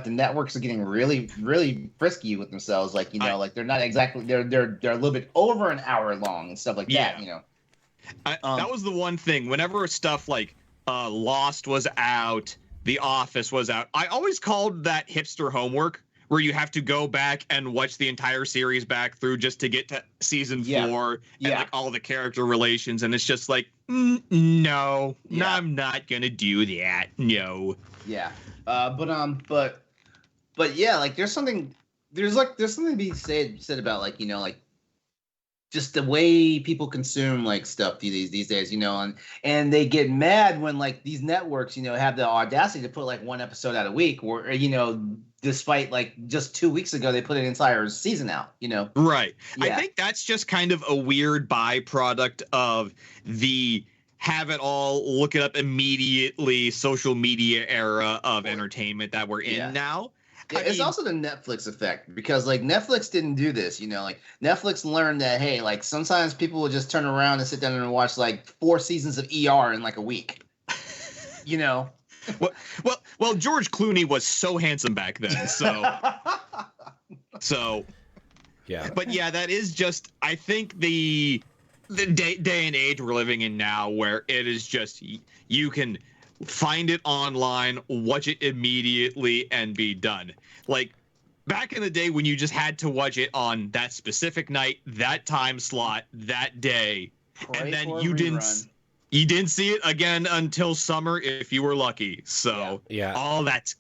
networks are getting really, really frisky with themselves, like, you know, like they're not exactly, they're a little bit over an hour long and stuff like that, you know. That was the one thing. Whenever stuff like Lost was out, The Office was out, I always called that hipster homework, where you have to go back and watch the entire series back through just to get to season 4 and like all the character relations, and it's just like, no, I'm not gonna do that. No. Yeah. But yeah, like there's something to be said about, like, you know, like just the way people consume like stuff these days, you know, and they get mad when like these networks, you know, have the audacity to put like 1 episode out a week, or, you know, despite like just 2 weeks ago they put an entire season out, you know. Right. Yeah. I think that's just kind of a weird byproduct of the have it all, look it up immediately social media era of entertainment that we're in now. Yeah, it's also the Netflix effect, because like Netflix didn't do this, you know, like Netflix learned that, hey, like sometimes people will just turn around and sit down and watch like 4 seasons of ER in like a week, you know. Well, George Clooney was so handsome back then, so yeah. But yeah, that is just, I think the day and age we're living in now, where it is just, you can find it online, watch it immediately, and be done. Like back in the day when you just had to watch it on that specific night, that time slot, that day, and then you didn't see it again until summer if you were lucky. So yeah. all that's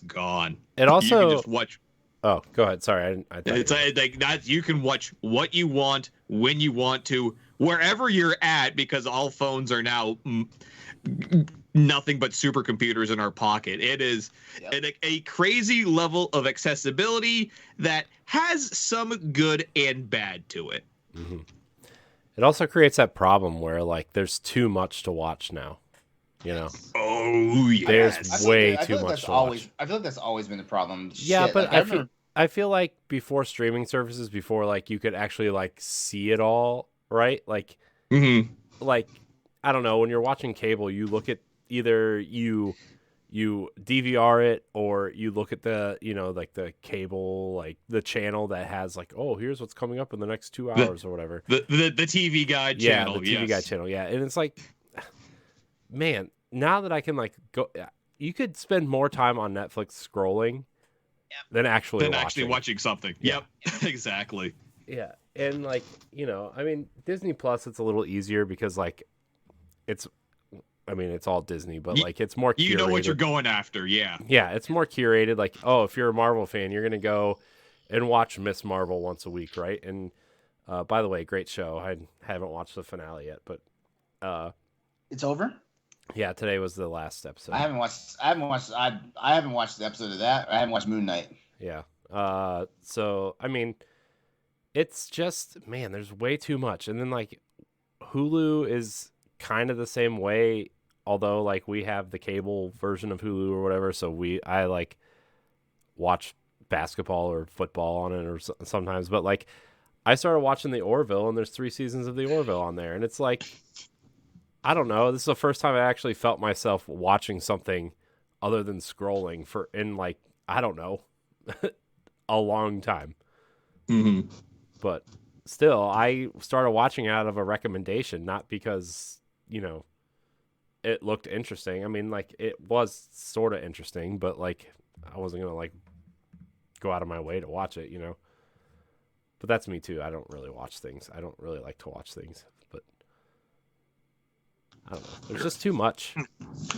gone. It also, you can just watch. Oh, go ahead. Sorry, I thought it's like that. You can watch what you want when you want to, wherever you're at, because all phones are now nothing but supercomputers in our pocket. It is a crazy level of accessibility that has some good and bad to it. Mm-hmm. It also creates that problem where like there's too much to watch now, you know. Oh yeah, there's way too much to watch. I feel like that's always been the problem. Yeah, but like, I feel like before streaming services, before like you could actually like see it all, right? Like, like I don't know, when you're watching cable, you look at either you DVR it, or you look at the, you know, like the cable, like the channel that has like, oh, here's what's coming up in the next 2 hours or whatever. The TV Guide channel. Yeah, the TV Guide channel. Yeah, and it's like, man, now that I can like go, you could spend more time on Netflix scrolling than actually watching something. Yeah. Yep, exactly. Yeah, and like, you know, I mean, Disney Plus, it's a little easier because like it's all Disney, but like it's more curated. You know what you're going after, yeah. Yeah, it's more curated. Like, oh, if you're a Marvel fan, you're gonna go and watch Miss Marvel once a week, right? And by the way, great show. I haven't watched the finale yet, but it's over. Yeah, today was the last episode. I haven't watched the episode of that. I haven't watched Moon Knight. Yeah. So I mean, it's just, man, there's way too much, and then like Hulu is kind of the same way, although like we have the cable version of Hulu or whatever, so watch basketball or football on it or sometimes, but like I started watching the Orville, and there's 3 seasons of the Orville on there, and it's like, I don't know, this is the first time I actually felt myself watching something other than scrolling in like, I don't know, a long time. Mm-hmm. But still, I started watching out of a recommendation, not because, you know, it looked interesting. I mean, like, it was sort of interesting, but like I wasn't gonna like go out of my way to watch it, you know. But that's me too. I don't really watch things. I don't really like to watch things, but I don't know. There's just too much.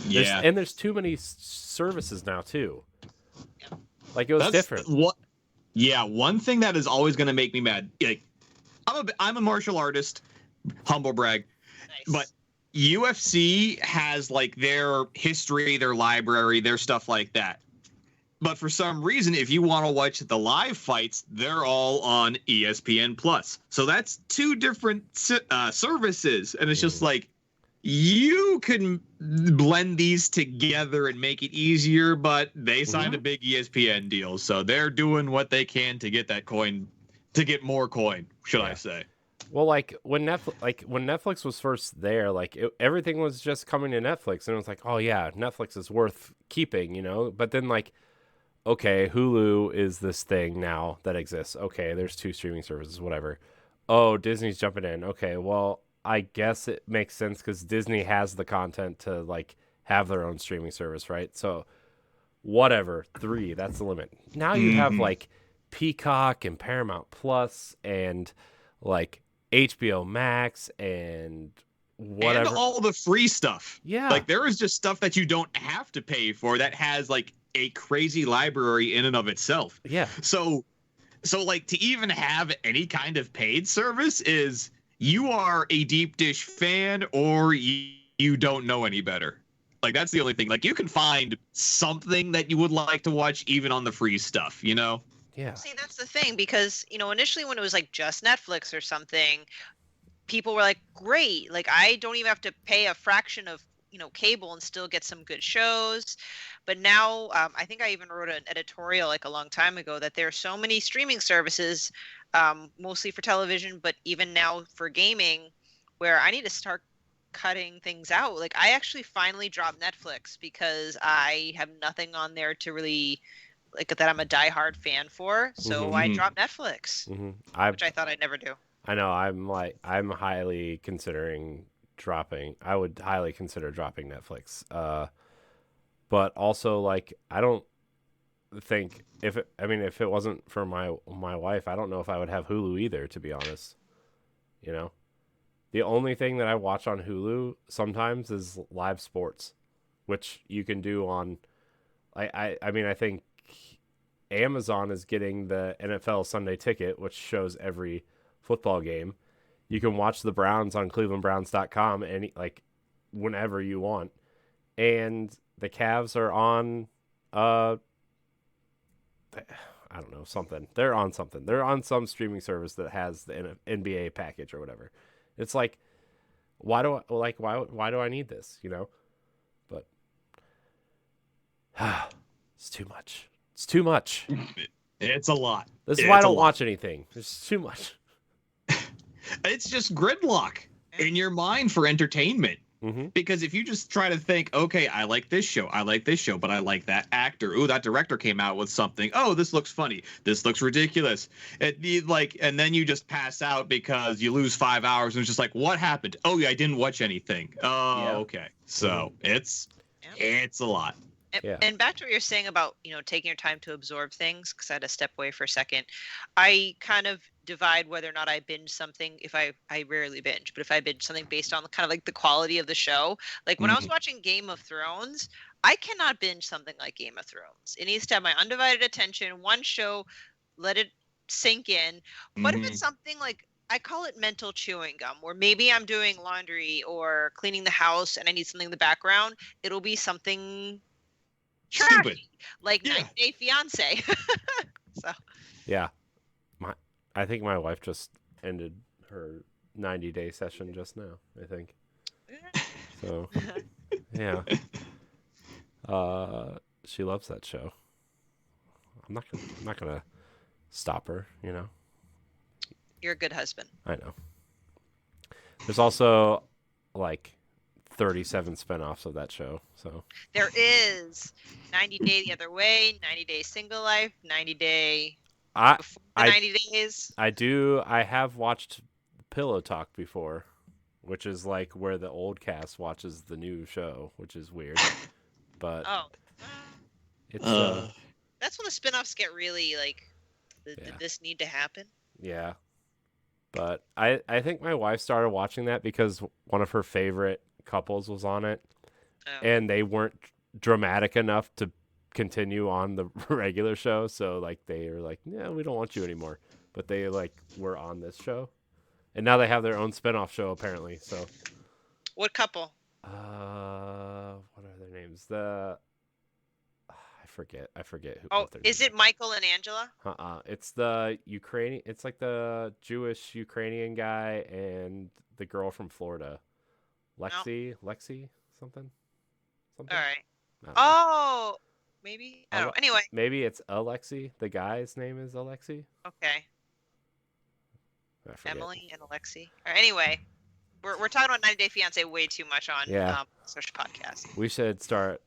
Yeah. And there's too many services now too. Like, it was different. Yeah, one thing that is always going to make me mad. Like, I'm a martial artist, humble brag, but UFC has like their history, their library, their stuff like that. But for some reason, if you want to watch the live fights, they're all on ESPN Plus. So that's 2 different services, and it's just like, you can blend these together and make it easier, but they signed a big ESPN deal, so they're doing what they can to get that coin, to get more coin, should I say. Well, like when Netflix was first there, like everything was just coming to Netflix, and it was like, oh yeah, Netflix is worth keeping, you know. But then like, okay, Hulu is this thing now that exists. Okay, there's 2 streaming services, whatever. Oh, Disney's jumping in. Okay, well, I guess it makes sense because Disney has the content to like have their own streaming service, right? So whatever, 3, that's the limit. Now you have like Peacock and Paramount Plus and like HBO Max and whatever. And all the free stuff. Yeah. Like, there is just stuff that you don't have to pay for that has like a crazy library in and of itself. Yeah. So like, to even have any kind of paid service is, you are a deep dish fan or you don't know any better. Like, that's the only thing. Like, you can find something that you would like to watch even on the free stuff, you know? Yeah. See, that's the thing, because, you know, initially when it was like just Netflix or something, people were like, great, like I don't even have to pay a fraction of, you know, cable and still get some good shows. But now I think I even wrote an editorial like a long time ago that there are so many streaming services, mostly for television, but even now for gaming, where I need to start cutting things out. Like, I actually finally dropped Netflix because I have nothing on there to really like that I'm a diehard fan for. So I dropped Netflix, which I thought I'd never do. I know. I'm highly considering dropping. I would highly consider dropping Netflix. But also, like, I don't think if it wasn't for my wife, I don't know if I would have Hulu either, to be honest. You know, the only thing that I watch on Hulu sometimes is live sports, which you can do on. I mean, I think Amazon is getting the NFL Sunday Ticket, which shows every football game. You can watch the Browns on clevelandbrowns.com like whenever you want. And the Cavs are on I don't know, something. They're on something. They're on some streaming service that has the NBA package or whatever. It's like, why do I need this, you know? But it's too much. It's too much. It's a lot. This is why I don't watch anything. There's too much. It's just gridlock in your mind for entertainment. Because if you just try to think, okay, I like this show, but I like that actor. Ooh, that director came out with something. Oh, this looks funny. This looks ridiculous. And then you just pass out because you lose 5 hours and it's just like, what happened? Oh, yeah, I didn't watch anything. Oh, yeah. Okay. So it's a lot. And back to what you're saying about, you know, taking your time to absorb things, because I had to step away for a second. I kind of divide whether or not I binge something. If I rarely binge, but if I binge something based on kind of like the quality of the show, like when I was watching Game of Thrones, I cannot binge something like Game of Thrones. It needs to have my undivided attention, one show, let it sink in. But if it's something like, I call it mental chewing gum, where maybe I'm doing laundry or cleaning the house and I need something in the background, it'll be something stupid, like 90 Day Fiance. So yeah, I think my wife just ended her 90-day session just now, I think. So yeah, she loves that show. I'm not gonna stop her. You know. You're a good husband. I know. There's also like 37 spinoffs of that show. So There is 90 Day the Other Way, 90 Day Single Life, 90 Day Before the 90 Days. I have watched Pillow Talk before, which is like where the old cast watches the new show, which is weird. But Oh. it's That's when the spinoffs get really like, did Yeah. this need to happen? yeah. But I think my wife started watching that because one of her favorite couples was on it, Oh. and they weren't dramatic enough to continue on the regular show. So like they were like, yeah, we don't want you anymore. But they like were on this show, and now they have their own spinoff show apparently. So What couple? what are their names? I forget who. Oh, what their is names it Michael and Angela? are. It's the Ukrainian. It's like the Jewish Ukrainian guy and the girl from Florida, Lexi, something. All right. I don't know. Oh, maybe. I don't know. Anyway, Maybe it's Alexi. The guy's name is Alexi. okay. I forget. Emily and Alexi. All right, anyway, we're talking about 90 Day Fiance way too much on Yeah. Social Podcast. We should start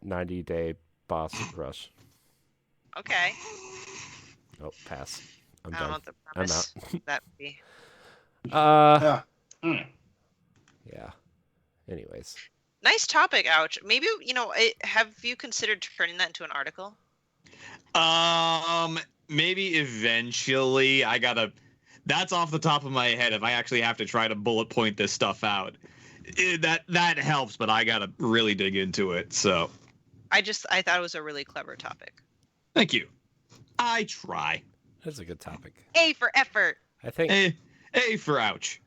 90 Day Boss Rush. Okay. Oh, pass. I'm I don't know done. what the I'm premise out. that would be. Yeah. Mm. Yeah. Anyways, Nice topic, Aewch. Maybe, have you considered turning that into an article? Maybe eventually. That's off the top of my head. If I actually have to try to bullet point this stuff out, that helps. But I gotta really dig into it. So, I thought it was a really clever topic. thank you. I try. that's a good topic. A for effort. I think. A for ouch.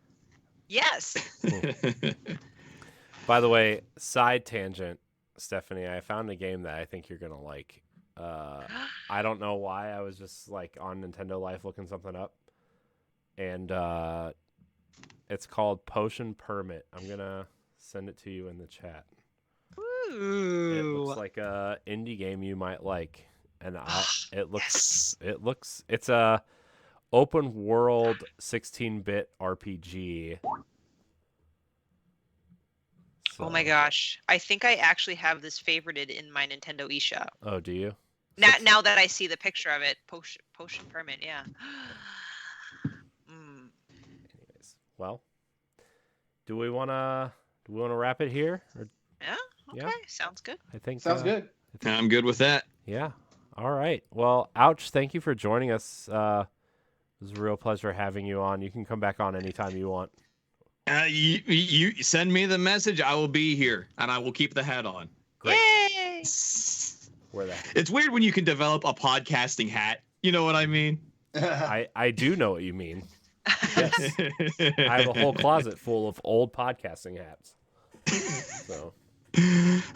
Yes. By the way, side tangent, Stephanie, I found a game that I think you're gonna like. I don't know why. I was just like on Nintendo Life looking something up, and it's called Potion Permit. I'm gonna send it to you in the chat. It looks like a indie game you might like, and it's a open world 16-bit RPG. Oh my gosh. I think I actually have this favorited in my Nintendo eShop. Oh, do you? Now that I see the picture of it, Potion Permit, yeah. Anyways, well, do we wanna wrap it here? Or, Yeah. Okay. Yeah. Sounds good. I think Sounds good. I'm good with that. Yeah. All right. Well, Aewch, thank you for joining us. It was a real pleasure having you on. You can come back on anytime you want. You send me the message. I will be here, and I will keep the hat on. Great. Yay! Where that? It's weird when you can develop a podcasting hat. You know what I mean? I do know what you mean. Yes. I have a whole closet full of old podcasting hats. So.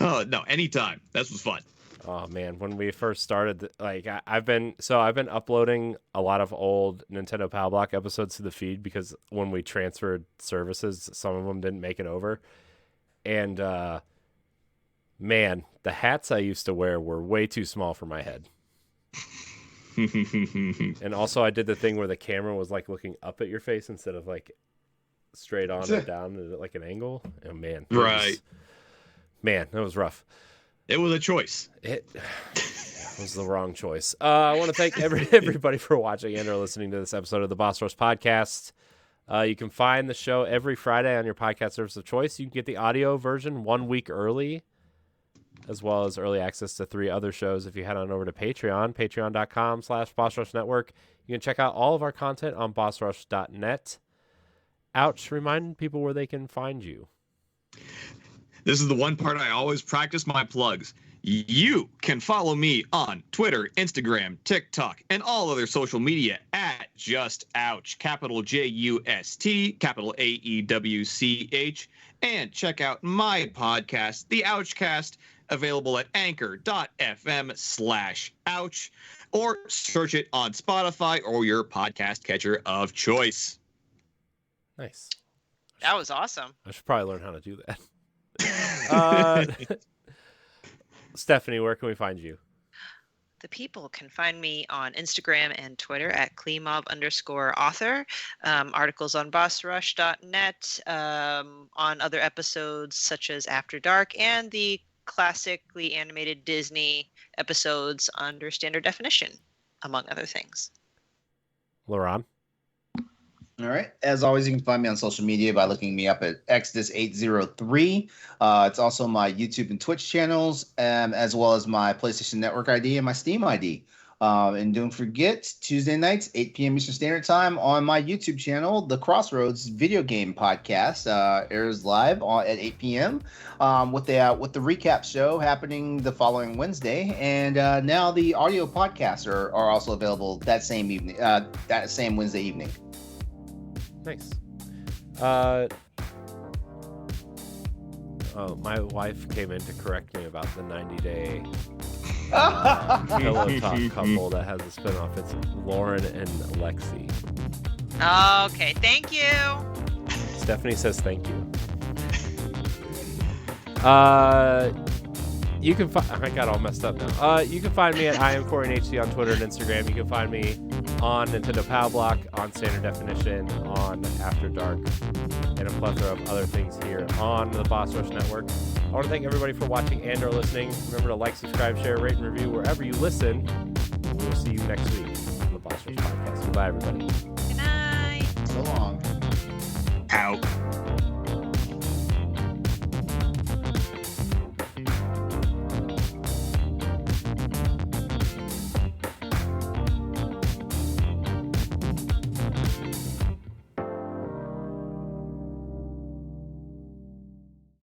Oh no, anytime. That was fun. Oh man, when we first started, I've been uploading a lot of old Nintendo Power Block episodes to the feed because when we transferred services, some of them didn't make it over, and man, the hats I used to wear were way too small for my head. And also, I did the thing where the camera was like looking up at your face instead of like straight on or down at like an angle. And man, Right. That was rough. It was a choice. It was the wrong choice. I want to thank everybody for watching and or listening to this episode of the Boss Rush Podcast. You can find the show every Friday on your podcast service of choice. You can get the audio version 1 week early, as well as early access to 3 other shows if you head on over to Patreon, patreon.com/Boss Rush Network. You can check out all of our content on bossrush.net. Aewch, remind people where they can find you. This is the one part I always practice my plugs. You can follow me on Twitter, Instagram, TikTok, and all other social media at Just Aewch, capital JUST, capital AEWCH, and check out my podcast, The Aewchcast, available at anchor.fm/Aewch, or search it on Spotify or your podcast catcher of choice. Nice. That was awesome. I should probably learn how to do that. Stephanie, where can we find you? the people can find me on Instagram and Twitter at @cleamob_author. Articles on bossrush.net, on other episodes such as After Dark and the classically animated Disney episodes under Standard Definition, among other things. LeRon? All right. As always, you can find me on social media by looking me up at Exodus803. It's also my YouTube and Twitch channels, as well as my PlayStation Network ID and my Steam ID. And don't forget, Tuesday nights, 8 p.m. Eastern Standard Time on my YouTube channel, the Crossroads Video Game Podcast airs live at 8 p.m. With the recap show happening the following Wednesday. And now the audio podcasts are also available that same evening, that same Wednesday evening. Nice. My wife came in to correct me about the 90-day Pillow Talk couple that has a spinoff. It's Lauren and Lexi. Okay, thank you. Stephanie says thank you. You can I got all messed up now. You can find me at IamCoreyHC on Twitter and Instagram. You can find me on Nintendo Pow Block, on Standard Definition, on After Dark, and a plethora of other things here on the Boss Rush Network. I want to thank everybody for watching and or listening. Remember to like, subscribe, share, rate, and review wherever you listen. We will see you next week on the Boss Rush Podcast. Goodbye, everybody. Good night. So long. Out.